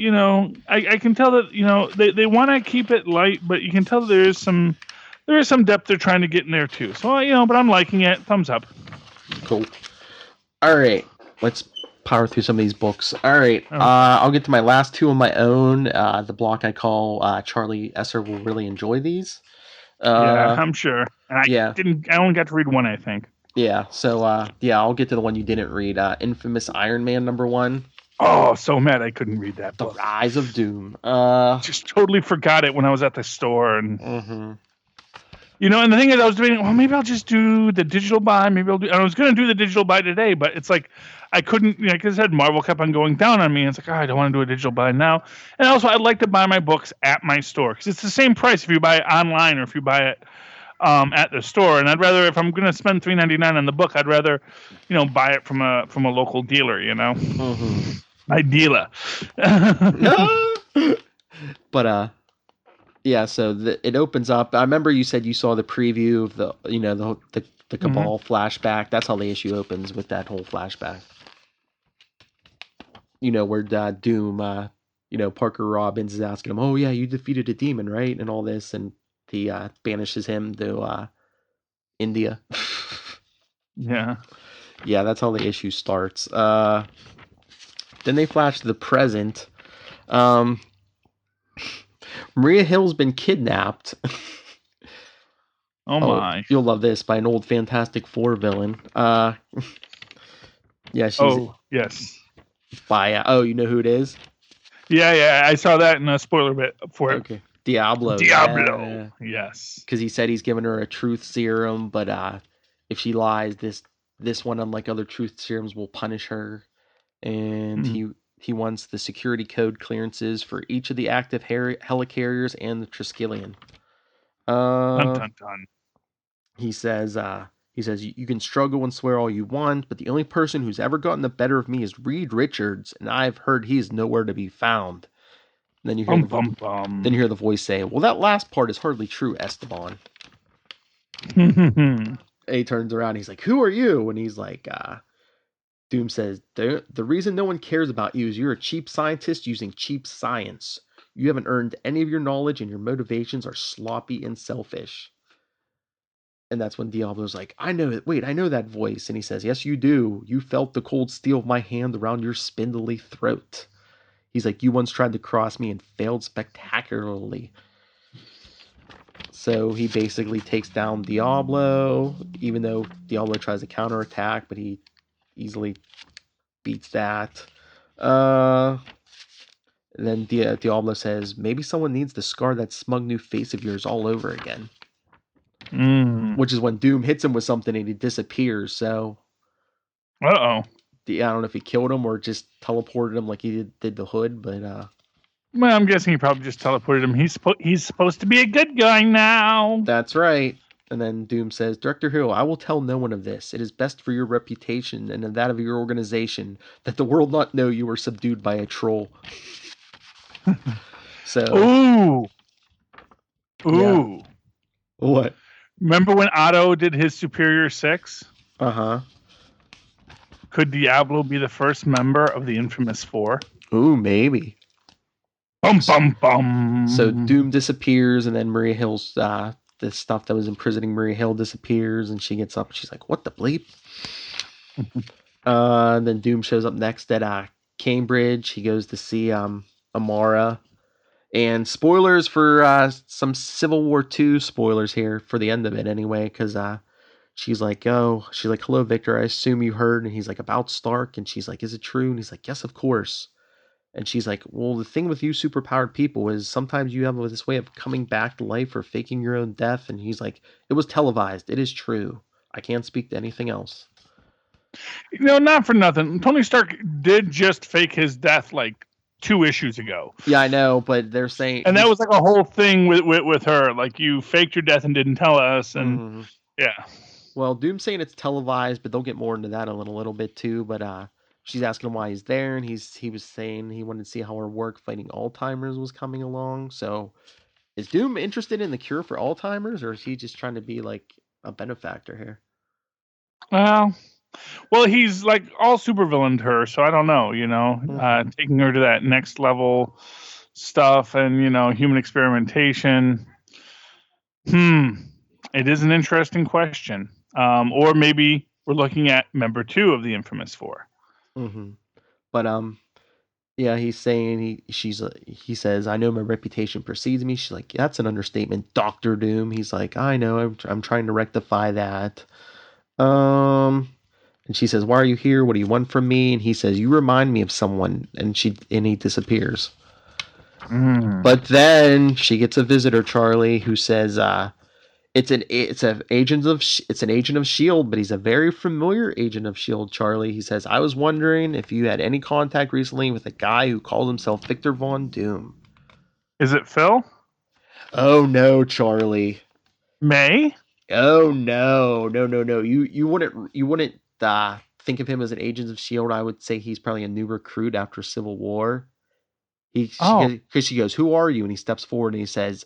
Speaker 2: I can tell that they want to keep it light, but you can tell there is some depth they're trying to get in there too. So but I'm liking it. Thumbs up.
Speaker 1: Cool. All right, let's power through some of these books. All right, I'll get to my last two on my own. The block I call Charlie Esser will really enjoy these.
Speaker 2: Yeah, I'm sure. And I only got to read one, I think.
Speaker 1: Yeah, so I'll get to the one you didn't read. Infamous Iron Man #1.
Speaker 2: Oh, so mad I couldn't read that book.
Speaker 1: The Rise of Doom.
Speaker 2: Just totally forgot it when I was at the store, and and the thing is, I was debating, well, maybe I'll just do the digital buy. Maybe I was going to do the digital buy today, but it's like I couldn't, because I said Marvel kept on going down on me. And it's like, I don't want to do a digital buy now. And also, I'd like to buy my books at my store, because it's the same price if you buy it online or if you buy it at the store. And I'd rather, if I'm going to spend $3.99 on the book, I'd rather, buy it from a local dealer. My dealer.
Speaker 1: But yeah, so it opens up. I remember you said you saw the preview of the Cabal flashback. That's how the issue opens, with that whole flashback. Where Doom, Parker Robbins is asking him, "Oh yeah, you defeated a demon, right?" And all this, and he banishes him to India.
Speaker 2: Yeah.
Speaker 1: Yeah, that's how the issue starts. Then they flash to the present. Maria Hill's been kidnapped.
Speaker 2: Oh my.
Speaker 1: You'll love this, by an old Fantastic Four villain. Yeah, she's...
Speaker 2: Oh, yes.
Speaker 1: By, you know who it is?
Speaker 2: Yeah, I saw that in a spoiler bit for it.
Speaker 1: Okay. Diablo.
Speaker 2: Yeah. Yes.
Speaker 1: Because he said he's giving her a truth serum, but if she lies, this one, unlike other truth serums, will punish her. And he wants the security code clearances for each of the active helicarriers and the Triskelion.
Speaker 2: Dun, dun, dun.
Speaker 1: He says, you can struggle and swear all you want, but the only person who's ever gotten the better of me is Reed Richards, and I've heard he is nowhere to be found. And then you hear then you hear the voice say, "Well, that last part is hardly true, Esteban." And he turns around, he's like, "Who are you?" And he's like, Doom says, the reason no one cares about you is you're a cheap scientist using cheap science. You haven't earned any of your knowledge, and your motivations are sloppy and selfish. And that's when Diablo's like, I know that voice. And he says, "Yes, you do. You felt the cold steel of my hand around your spindly throat." He's like, "You once tried to cross me and failed spectacularly." So he basically takes down Diablo, even though Diablo tries to counterattack, but he easily beats that. And then Diablo says, "Maybe someone needs to scar that smug new face of yours all over again." Which is when Doom hits him with something and he disappears. So, I don't know if he killed him or just teleported him like he did the Hood, but
Speaker 2: well, I'm guessing he probably just teleported him. He's supposed to be a good guy now.
Speaker 1: That's right. And then Doom says, "Director Hill, I will tell no one of this. It is best for your reputation and that of your organization that the world not know you were subdued by a troll." So.
Speaker 2: Ooh.
Speaker 1: Yeah. What?
Speaker 2: Remember when Otto did his Superior Six?
Speaker 1: Uh-huh.
Speaker 2: Could Diablo be the first member of the Infamous Four?
Speaker 1: Ooh, maybe.
Speaker 2: Bum, bum, bum.
Speaker 1: So Doom disappears, and then Maria Hill's the stuff that was imprisoning Maria Hill disappears, and she gets up and she's like, "What the bleep?" And then Doom shows up next at Cambridge. He goes to see Amara. And spoilers for some Civil War II spoilers here for the end of it anyway, because she's like, "Hello, Victor. I assume you heard." And he's like, "About Stark." And she's like, "Is it true?" And he's like, "Yes, of course." And she's like, "Well, the thing with you superpowered people is sometimes you have this way of coming back to life or faking your own death." And he's like, "It was televised. It is true. I can't speak to anything else."
Speaker 2: Not for nothing. Tony Stark did just fake his death like 2 issues ago.
Speaker 1: Yeah, I know, but they're saying...
Speaker 2: And that was like a whole thing with her. Like, you faked your death and didn't tell us. And yeah.
Speaker 1: Well, Doom's saying it's televised, but they'll get more into that in a little bit too. But she's asking him why he's there, and he was saying he wanted to see how her work fighting Alzheimer's was coming along. So is Doom interested in the cure for Alzheimer's, or is he just trying to be like a benefactor here?
Speaker 2: Well, he's like all supervillained her, so I don't know, taking her to that next level stuff and, human experimentation. It is an interesting question. Or maybe we're looking at member 2 of the Infamous Four.
Speaker 1: But yeah, he's saying he says, "I know my reputation precedes me." She's like, "That's an understatement, Dr. Doom." He's like, "I know, I'm trying to rectify that." And she says, "Why are you here? What do you want from me?" And he says, "You remind me of someone." And he disappears. But then she gets a visitor, Charlie, who says, it's an agent of S.H.I.E.L.D., but he's a very familiar agent of S.H.I.E.L.D., Charlie. He says, "I was wondering if you had any contact recently with a guy who calls himself Victor Von Doom."
Speaker 2: Is it Phil?
Speaker 1: Oh no, Charlie.
Speaker 2: May?
Speaker 1: Oh no. You wouldn't think of him as an agent of S.H.I.E.L.D. I would say he's probably a new recruit after Civil War. Because she goes, "Who are you?" And he steps forward and he says,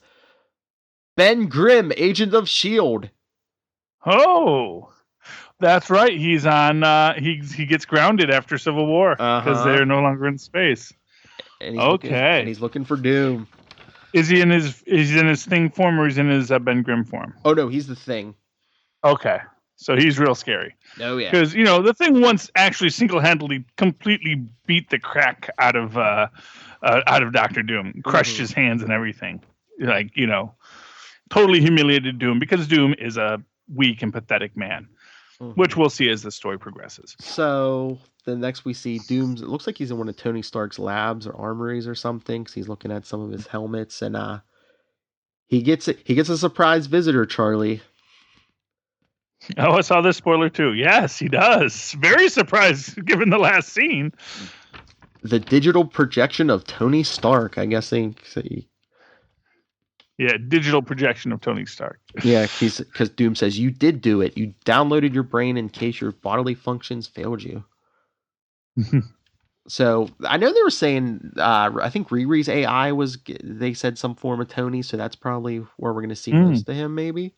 Speaker 1: "Ben Grimm, agent of S.H.I.E.L.D."
Speaker 2: Oh, that's right. He's on. He gets grounded after Civil War because they're no longer in space.
Speaker 1: And he's looking for Doom.
Speaker 2: Is he in his Thing form, or he's in his Ben Grimm form?
Speaker 1: Oh no, he's the Thing.
Speaker 2: Okay, so he's real scary.
Speaker 1: Oh yeah,
Speaker 2: because the Thing once actually single-handedly completely beat the crack out of Dr. Doom, crushed his hands and everything. Like, totally humiliated Doom, because Doom is a weak and pathetic man, which we'll see as the story progresses.
Speaker 1: So the next we see Doom's, it looks like he's in one of Tony Stark's labs or armories or something, because he's looking at some of his helmets, and he gets a surprise visitor, Charlie.
Speaker 2: Oh, I saw this spoiler too. Yes, he does. Very surprised given the last scene.
Speaker 1: The digital projection of Tony Stark, I guess they say.
Speaker 2: Yeah, digital projection of Tony Stark.
Speaker 1: Yeah, because Doom says, "You did do it. You downloaded your brain in case your bodily functions failed you." So I know they were saying, I think Riri's AI they said some form of Tony, so that's probably where we're going to see most of him, maybe.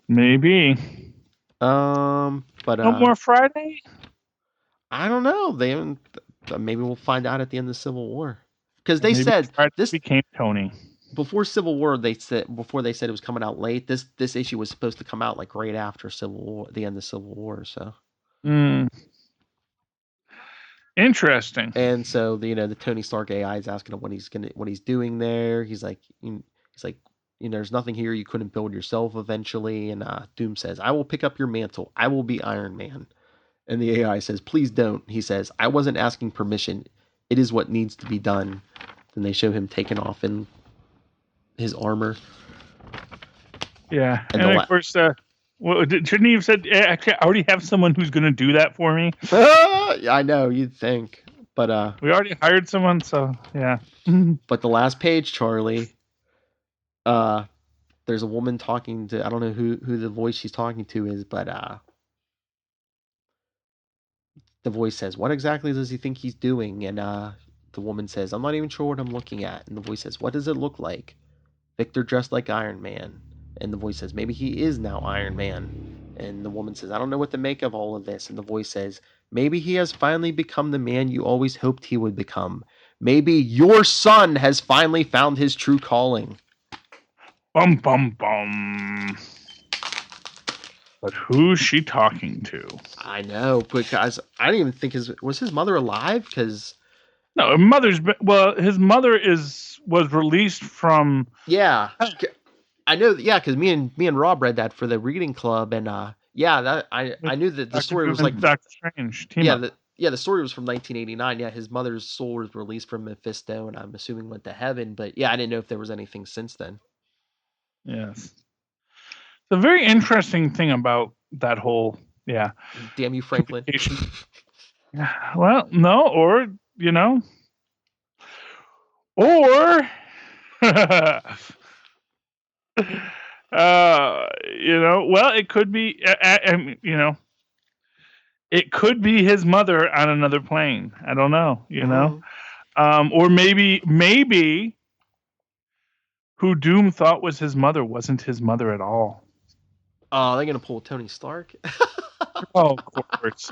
Speaker 2: Maybe.
Speaker 1: But
Speaker 2: no more Friday?
Speaker 1: I don't know. They haven't. Maybe we'll find out at the end of Civil War, because they
Speaker 2: maybe
Speaker 1: said
Speaker 2: this became Tony.
Speaker 1: Before Civil War, they said it was coming out late. This issue was supposed to come out like right after Civil War, the end of Civil War. So,
Speaker 2: interesting.
Speaker 1: And so the Tony Stark AI is asking him what he's doing there. He's like, there's nothing here you couldn't build yourself eventually. And Doom says, "I will pick up your mantle. I will be Iron Man." And the AI says, "Please don't." He says, "I wasn't asking permission. It is what needs to be done." Then they show him taking off in his armor.
Speaker 2: Yeah, and of course, shouldn't he have said, "Actually, I already have someone who's going to do that for me"?
Speaker 1: I know, you'd think, but
Speaker 2: we already hired someone, so yeah.
Speaker 1: But the last page, Charlie, there's a woman talking to, I don't know who the voice she's talking to is, but the voice says, "What exactly does he think he's doing?" And the woman says, "I'm not even sure what I'm looking at." And the voice says, "What does it look like? Victor dressed like Iron Man." And the voice says, "Maybe he is now Iron Man." And the woman says, "I don't know what to make of all of this." And the voice says, "Maybe he has finally become the man you always hoped he would become. Maybe your son has finally found his true calling."
Speaker 2: Bum, bum, bum. But who's she talking to?
Speaker 1: I know, because I didn't even think was his mother alive? Because
Speaker 2: No, his mother was released from.
Speaker 1: yeah, I know. Yeah, because me and Rob read that for the reading club, and yeah, that I knew that the
Speaker 2: Dr.
Speaker 1: story
Speaker 2: Doom
Speaker 1: was
Speaker 2: and Doctor Strange team up.
Speaker 1: the story was from 1989. Yeah, his mother's soul was released from Mephisto, and I'm assuming went to heaven. But yeah, I didn't know if there was anything since then.
Speaker 2: Yes. The very interesting thing about that whole
Speaker 1: Damn you, Franklin.
Speaker 2: Well, no, or or well, it could be it could be his mother on another plane. I don't know, or maybe who Doom thought was his mother wasn't his mother at all.
Speaker 1: Oh, they're gonna pull Tony Stark.
Speaker 2: Oh, of course.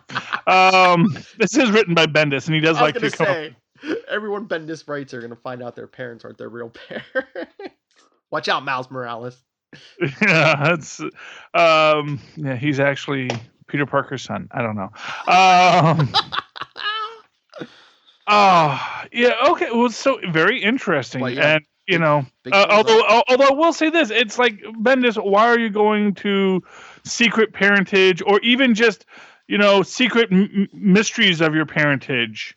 Speaker 2: This is written by Bendis, and he does like to
Speaker 1: say everyone Bendis writes are gonna find out their parents aren't their real parents. Watch out, Miles Morales.
Speaker 2: Yeah, that's he's actually Peter Parker's son. I don't know. Yeah, okay. Well, so very interesting. Well, yeah, and although I will say this, it's like, Bendis, why are you going to secret parentage, or even just secret mysteries of your parentage?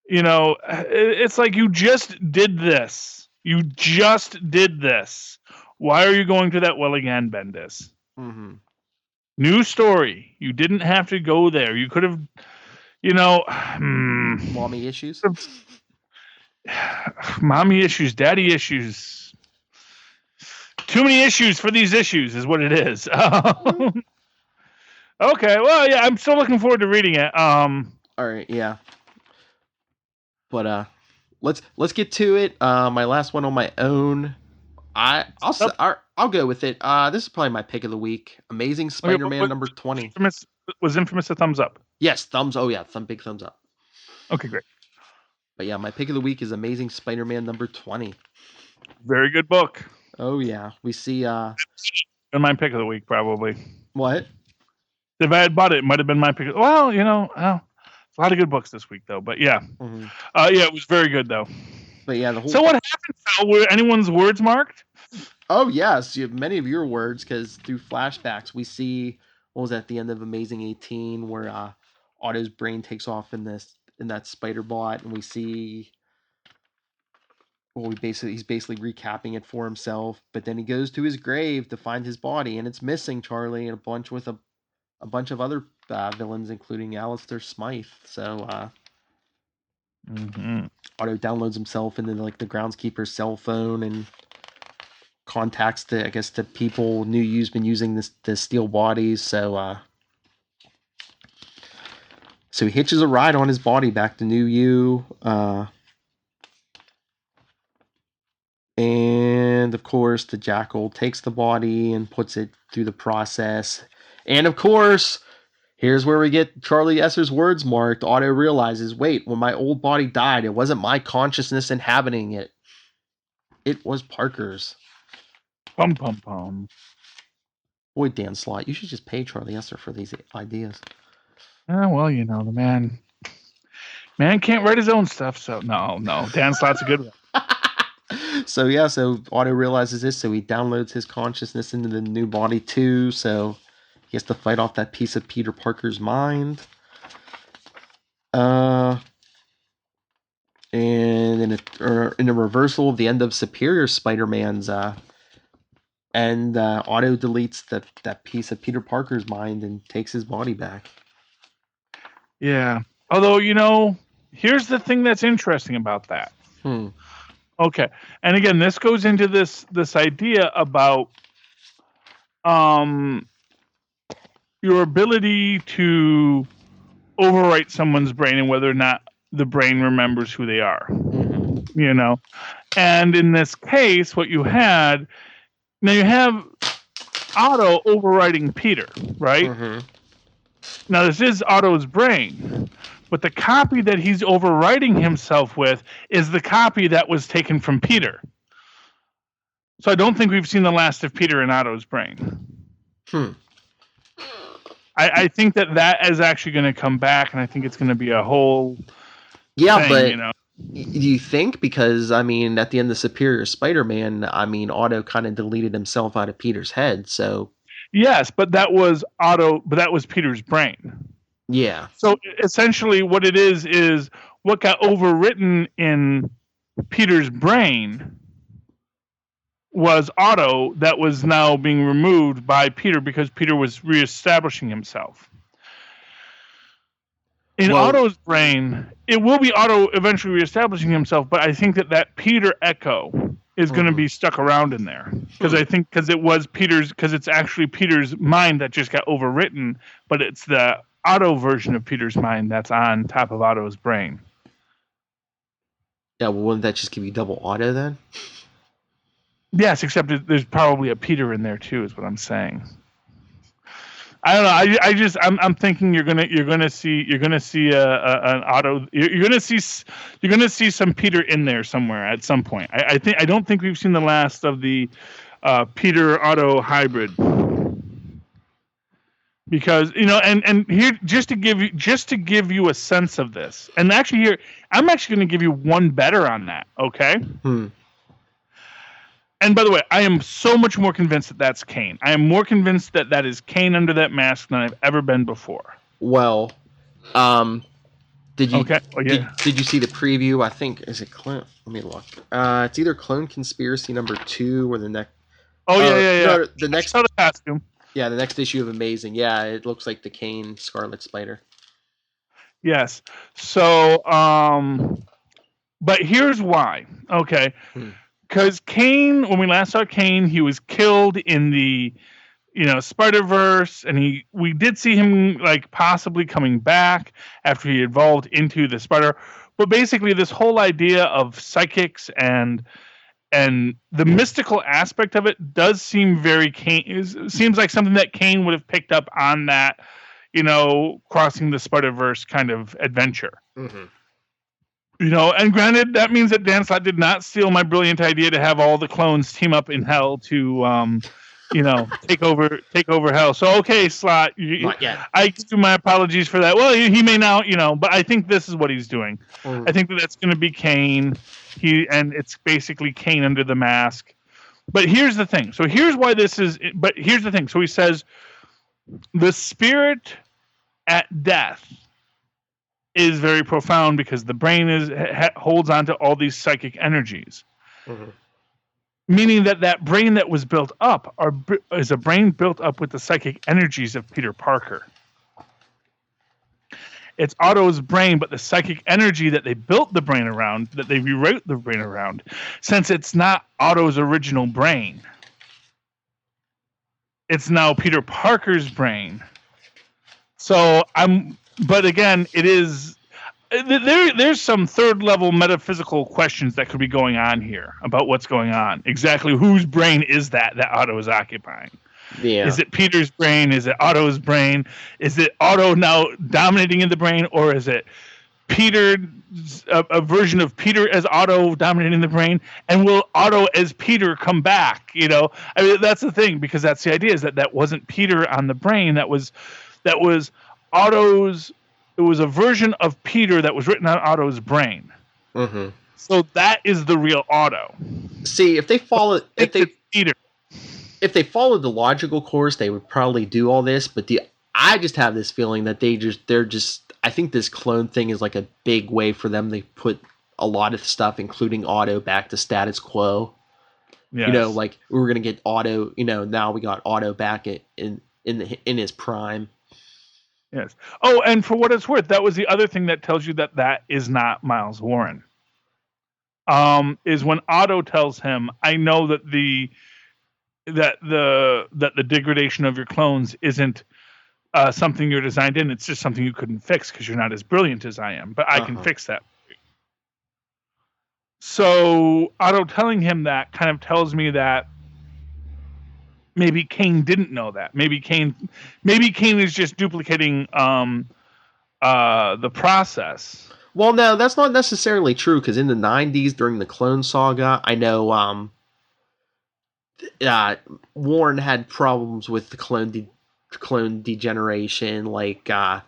Speaker 2: It's like, you just did this. Why are you going to that well again, Bendis?
Speaker 1: Mm-hmm.
Speaker 2: New story. You didn't have to go there. You could have,
Speaker 1: mommy issues.
Speaker 2: Mommy issues, daddy issues. Too many issues for these issues is what it is. Okay, well, yeah, I'm still looking forward to reading it.
Speaker 1: All right, yeah. But let's get to it. My last one on my own. I'll go with it. This is probably my pick of the week. Amazing Spider-Man number 20.
Speaker 2: Was Infamous a thumbs up?
Speaker 1: Yes, thumbs. Oh yeah, big thumbs up.
Speaker 2: Okay, great.
Speaker 1: But yeah, my pick of the week is Amazing Spider-Man number 20.
Speaker 2: Very good book.
Speaker 1: Oh yeah, we see.
Speaker 2: And my pick of the week, probably.
Speaker 1: What?
Speaker 2: If I had bought it, it might have been my pick. Well, a lot of good books this week, though. But yeah, yeah, it was very good, though.
Speaker 1: But yeah,
Speaker 2: So what happened, Phil? Were anyone's words marked?
Speaker 1: Oh yes, you have many of your words, because through flashbacks we see what was at the end of Amazing 18, where Otto's brain takes off in that spider bot, and we see. Well, he's basically recapping it for himself, but then he goes to his grave to find his body, and it's missing Charlie and a bunch of other villains, including Alistair Smythe. So Otto downloads himself into the groundskeeper's cell phone and contacts the people New U's been using the steel bodies. So he hitches a ride on his body back to New U. And of course, the Jackal takes the body and puts it through the process. And of course, here's where we get Charlie Esser's words marked. Otto realizes, wait, when my old body died, it wasn't my consciousness inhabiting it. It was Parker's.
Speaker 2: Pum, pum, pum.
Speaker 1: Boy, Dan Slott, you should just pay Charlie Esser for these ideas.
Speaker 2: Well, the man can't write his own stuff, so no. Dan Slott's a good one.
Speaker 1: So Otto realizes this, so he downloads his consciousness into the new body too, so he has to fight off that piece of Peter Parker's mind. And in a reversal of the end of Superior Spider-Man's and Otto deletes that piece of Peter Parker's mind and takes his body back.
Speaker 2: Yeah. Although, here's the thing that's interesting about that. Okay. And again, this goes into this idea about your ability to overwrite someone's brain and whether or not the brain remembers who they are. And in this case, what you have Otto overwriting Peter, right? Now, this is Otto's brain, but the copy that he's overwriting himself with is the copy that was taken from Peter. So I don't think we've seen the last of Peter in Otto's brain. I think that is actually going to come back, and I think it's going to be a whole thing,
Speaker 1: but
Speaker 2: you know.
Speaker 1: Do you think? Because I mean, at the end of Superior Spider-Man, I mean, Otto kind of deleted himself out of Peter's head. So
Speaker 2: yes, but that was Peter's brain.
Speaker 1: Yeah.
Speaker 2: So essentially, what it is what got overwritten in Peter's brain was Otto that was now being removed by Peter because Peter was reestablishing himself. In Otto's brain, it will be Otto eventually reestablishing himself, but I think that Peter echo is going to be stuck around in there because it's actually Peter's mind that just got overwritten, but it's the Otto version of Peter's mind that's on top of Otto's brain.
Speaker 1: Yeah, well, wouldn't that just give you double Otto then?
Speaker 2: Yes, except there's probably a Peter in there too, is what I'm saying. I don't know. I'm thinking you're gonna see an Otto. You're gonna see some Peter in there somewhere at some point. I don't think we've seen the last of the Peter Otto hybrid. Because and here just to give you a sense of this, and actually here I'm actually going to give you one better on that, okay? And by the way, I am so much more convinced that that's Kane. I am more convinced that is Kane under that mask than I've ever been before.
Speaker 1: Well, did you did you see the preview? I think is it Clone? Let me look. It's either Clone Conspiracy #2 or the next.
Speaker 2: Oh yeah.
Speaker 1: No, the next
Speaker 2: costume.
Speaker 1: Yeah, the next issue of Amazing. Yeah, it looks like the Kane Scarlet Spider.
Speaker 2: Yes. So, but here's why. Okay. Because Kane, when we last saw Kane, he was killed in the, Spider-Verse, and we did see him like possibly coming back after he evolved into the Spider. But basically, this whole idea of psychics and the mystical aspect of it does seem very Kane. Seems like something that Kane would have picked up on that, crossing the Spider-Verse kind of adventure. And granted, that means that Dan Slott did not steal my brilliant idea to have all the clones team up in Hell to, take over Hell. So, okay, Slott, I give you my apologies for that. Well, he may now, but I think this is what he's doing. I think that's going to be Kane. And it's basically Kane under the mask. But here's the thing. So here's why this is. But here's the thing. So he says, the spirit at death is very profound because the brain holds on to all these psychic energies. Meaning that brain that was built up is a brain built up with the psychic energies of Peter Parker. It's Otto's brain, but the psychic energy that they built the brain around, that they rewrote the brain around, since it's not Otto's original brain, it's now Peter Parker's brain. So but again, it is there's some third level metaphysical questions that could be going on here about what's going on. Exactly whose brain is that Otto is occupying? Yeah. Is it Peter's brain? Is it Otto's brain? Is it Otto now dominating in the brain, or is it Peter, a version of Peter as Otto dominating the brain? And will Otto as Peter come back? I mean, that's the thing, because that's the idea, is that wasn't Peter on the brain. That was Otto's. It was a version of Peter that was written on Otto's brain. So that is the real Otto. See, if they follow, Peter.
Speaker 1: If they followed the logical course, they would probably do all this. But I just have this feeling that they're just. I think this clone thing is like a big way for them to put a lot of stuff, including Otto, back to status quo. Yes. Like we were gonna get Otto. Now we got Otto back in his prime.
Speaker 2: Yes. Oh, and for what it's worth, that was the other thing that tells you that is not Miles Warren. Is when Otto tells him, "I know that the degradation of your clones isn't something you're designed in. It's just something you couldn't fix because you're not as brilliant as I am. But I can fix that." So Otto telling him that kind of tells me that maybe Kane didn't know that. Maybe Kane is just duplicating the process.
Speaker 1: Well, no, that's not necessarily true, because in the 90s during the Clone Saga, I know Warren had problems with the clone degeneration. Like a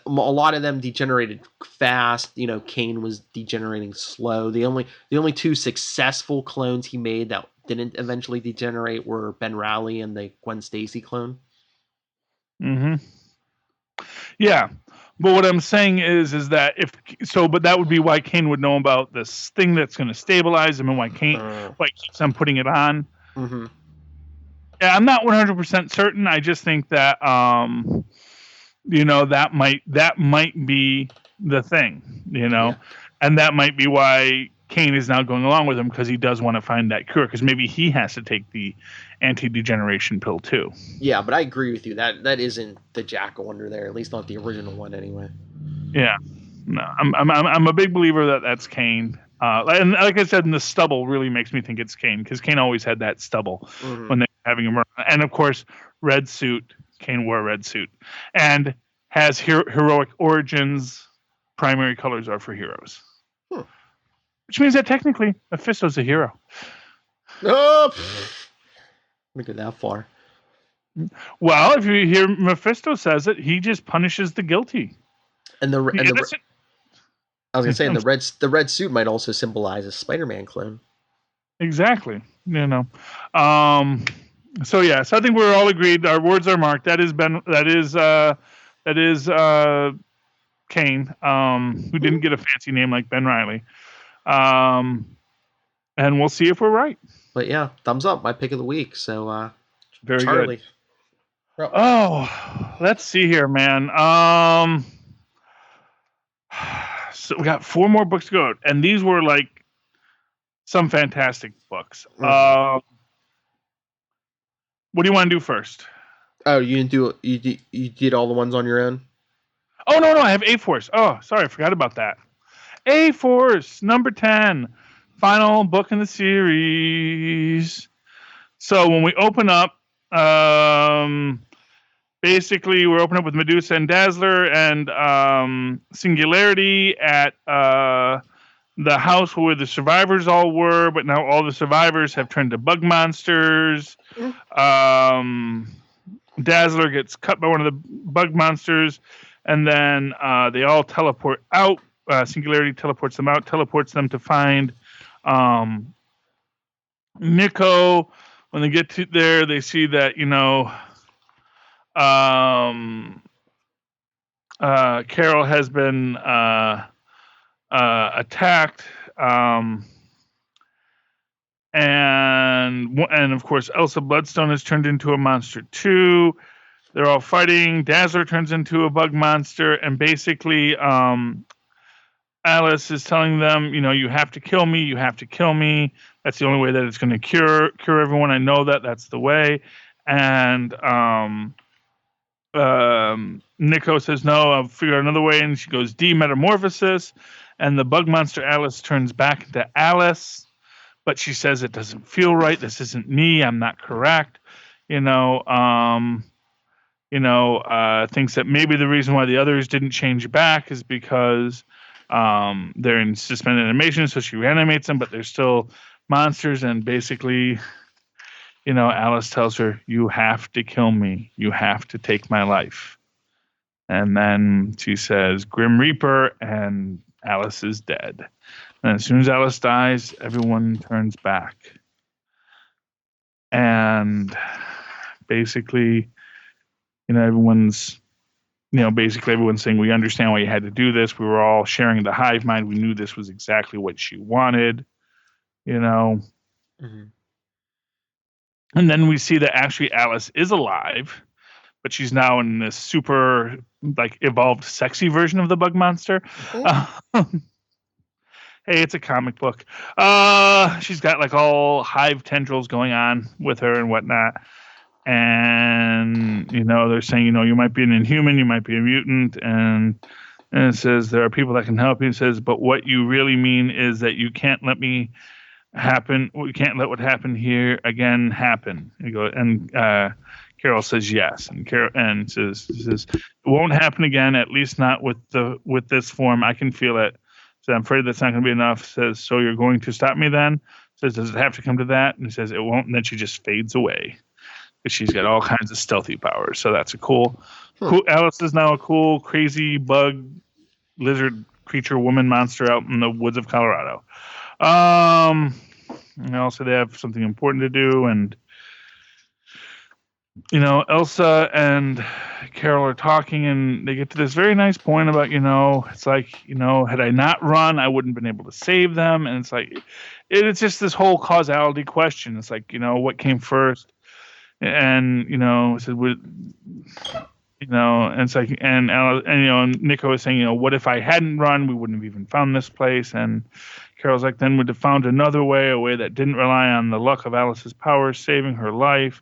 Speaker 1: lot of them degenerated fast. Kane was degenerating slow. The only two successful clones he made that didn't eventually degenerate were Ben Rowley and the Gwen Stacy clone.
Speaker 2: Mm-hmm. Yeah. But what I'm saying is that but that would be why Kane would know about this thing that's going to stabilize him, and why he keeps on putting it on.
Speaker 1: Mm-hmm.
Speaker 2: Yeah, I'm not 100% certain. I just think that that might be the thing, and that might be why Kane is now going along with him, because he does want to find that cure, because maybe he has to take the anti-degeneration pill too.
Speaker 1: Yeah, but I agree with you. That isn't the Jackal under there, at least not the original one anyway.
Speaker 2: Yeah. No, I'm a big believer that that's Kane. And like I said, the stubble really makes me think it's Kane, because Kane always had that stubble when they're having him run. And of course, red suit. Kane wore a red suit and has heroic origins. Primary colors are for heroes, which means that technically Mephisto's a hero.
Speaker 1: Oh, let me go that far.
Speaker 2: Well, if you hear Mephisto says it, he just punishes the guilty.
Speaker 1: And I was gonna say, the red suit might also symbolize a Spider-Man clone.
Speaker 2: Exactly. So yeah. So I think we're all agreed. Our words are marked. That is Kane, who didn't get a fancy name like Ben Reilly. And we'll see if we're right.
Speaker 1: But yeah, thumbs up. My pick of the week. So
Speaker 2: very
Speaker 1: Charlie.
Speaker 2: Good. Oh, let's see here, man. So we got 4 more books to go, and these were like some fantastic books. What do you want to do first?
Speaker 1: Oh, you didn't do it. You did all the ones on your own?
Speaker 2: Oh no, I have A-Force. Oh, sorry, I forgot about that. A-Force number 10, final book in the series. So when we open up, basically we're opening up with Medusa and Dazzler and Singularity at the house where the survivors all were, but now all the survivors have turned to bug monsters. Dazzler gets cut by one of the bug monsters, and then they all teleport out. Singularity teleports them out, teleports them to find Nico. When they get to there, they see that, Carol has been attacked, and of course Elsa Bloodstone has turned into a monster too. They're all fighting. Dazzler turns into a bug monster, and basically Alice is telling them, you have to kill me. You have to kill me. That's the only way that it's going to cure everyone. I know that. That's the way. And Nico says, no, I'll figure out another way. And she goes, demetamorphosis. And the bug monster Alice turns back into Alice. But she says, it doesn't feel right. This isn't me. I'm not correct. Thinks that maybe the reason why the others didn't change back is because they're in suspended animation. So she reanimates them, but they're still monsters. And basically, Alice tells her, you have to kill me. You have to take my life. And then she says, Grim Reaper, and Alice is dead. And as soon as Alice dies, everyone turns back. And basically, everyone's saying, we understand why you had to do this. We were all sharing the hive mind. We knew this was exactly what she wanted,
Speaker 1: Mm-hmm.
Speaker 2: And then we see that actually Alice is alive, but she's now in this super evolved sexy version of the bug monster. Mm-hmm. Hey, it's a comic book. She's got all hive tendrils going on with her and whatnot. And, they're saying, you might be an inhuman, you might be a mutant. And it says, there are people that can help you. It says, but what you really mean is that you can't let me happen. We can't let what happened here again happen. And Carol says yes. And Carol says, it won't happen again, at least not with this form. I can feel it. So I'm afraid that's not going to be enough. Says, so you're going to stop me then? Says, does it have to come to that? And he says, it won't. And then she just fades away because she's got all kinds of stealthy powers. So that's a cool. Alice is now a cool, crazy bug, lizard creature, woman monster out in the woods of Colorado. And also they have something important to do, and Elsa and Carol are talking, and they get to this very nice point about, it's like, had I not run, I wouldn't have been able to save them. And it's like, it's just this whole causality question. It's like, what came first? And, it said, and it's like, and Nico is saying, what if I hadn't run? We wouldn't have even found this place. And Carol's like, then we'd have found another way, a way that didn't rely on the luck of Alice's powers saving her life.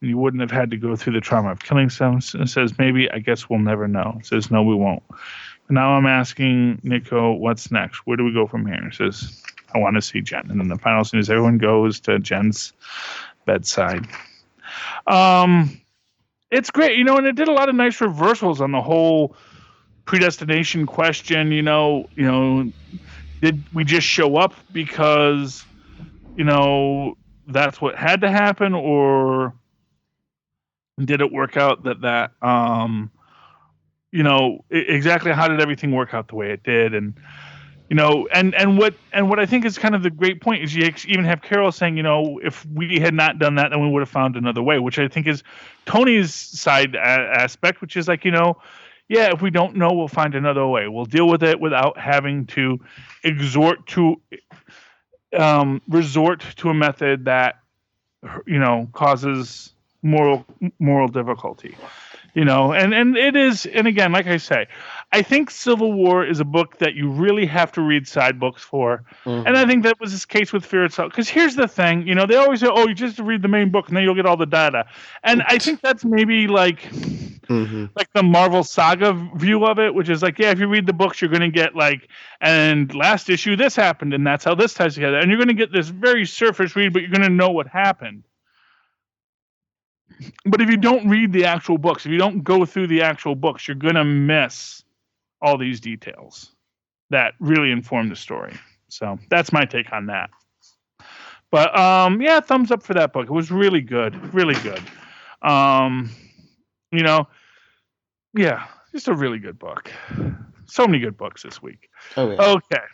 Speaker 2: And you wouldn't have had to go through the trauma of killing someone. It says, maybe, I guess we'll never know. It says, no, we won't. And now I'm asking Nico, what's next? Where do we go from here? It says, I want to see Jen. And then the final scene is everyone goes to Jen's bedside. It's great, and it did a lot of nice reversals on the whole predestination question. Did we just show up because, that's what had to happen, or did it work out that exactly how did everything work out the way it did? And and what I think is kind of the great point is you even have Carol saying, if we had not done that, then we would have found another way, which I think is Tony's side aspect, which is like, if we don't know, we'll find another way. We'll deal with it without having to resort to a method that, causes moral difficulty. And it is, and again, like I say, I think Civil War is a book that you really have to read side books for. Mm-hmm. And I think that was this case with Fear Itself. Because here's the thing, they always say, you just read the main book and then you'll get all the data. And I think that's maybe like the Marvel Saga view of it, which is like, if you read the books, you're going to get like, and last issue, this happened, and that's how this ties together. And you're going to get this very surface read, but you're going to know what happened. But if you don't read the actual books, if you don't go through the actual books, you're going to miss all these details that really inform the story. So that's my take on that. But thumbs up for that book. It was really good. Really good. Just a really good book. So many good books this week.
Speaker 1: Oh, yeah.
Speaker 2: Okay.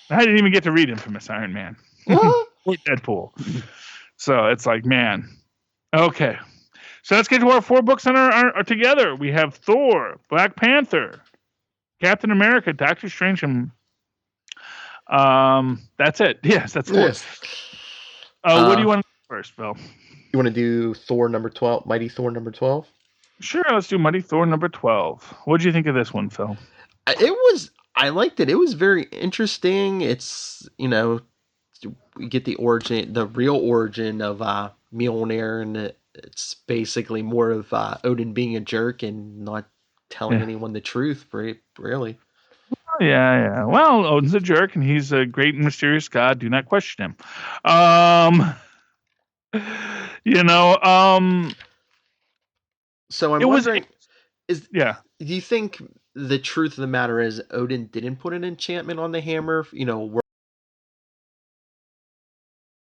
Speaker 2: I didn't even get to read Infamous Iron Man. Or Deadpool. So it's like, man. Okay, so let's get to our 4 books on our together. We have Thor, Black Panther, Captain America, Doctor Strange, and that's it. Yes, that's 4. Yes. What do you want to do first, Phil?
Speaker 1: You want to do Thor number 12, Mighty Thor number 12?
Speaker 2: Sure, let's do Mighty Thor number 12. What did you think of this one, Phil?
Speaker 1: I liked it. It was very interesting. It's, we get the real origin of Mjolnir, and it's basically more of Odin being a jerk and not telling anyone the truth, really.
Speaker 2: Yeah. Well, Odin's a jerk, and he's a great and mysterious god. Do not question him.
Speaker 1: So I'm wondering, do you think the truth of the matter is Odin didn't put an enchantment on the hammer?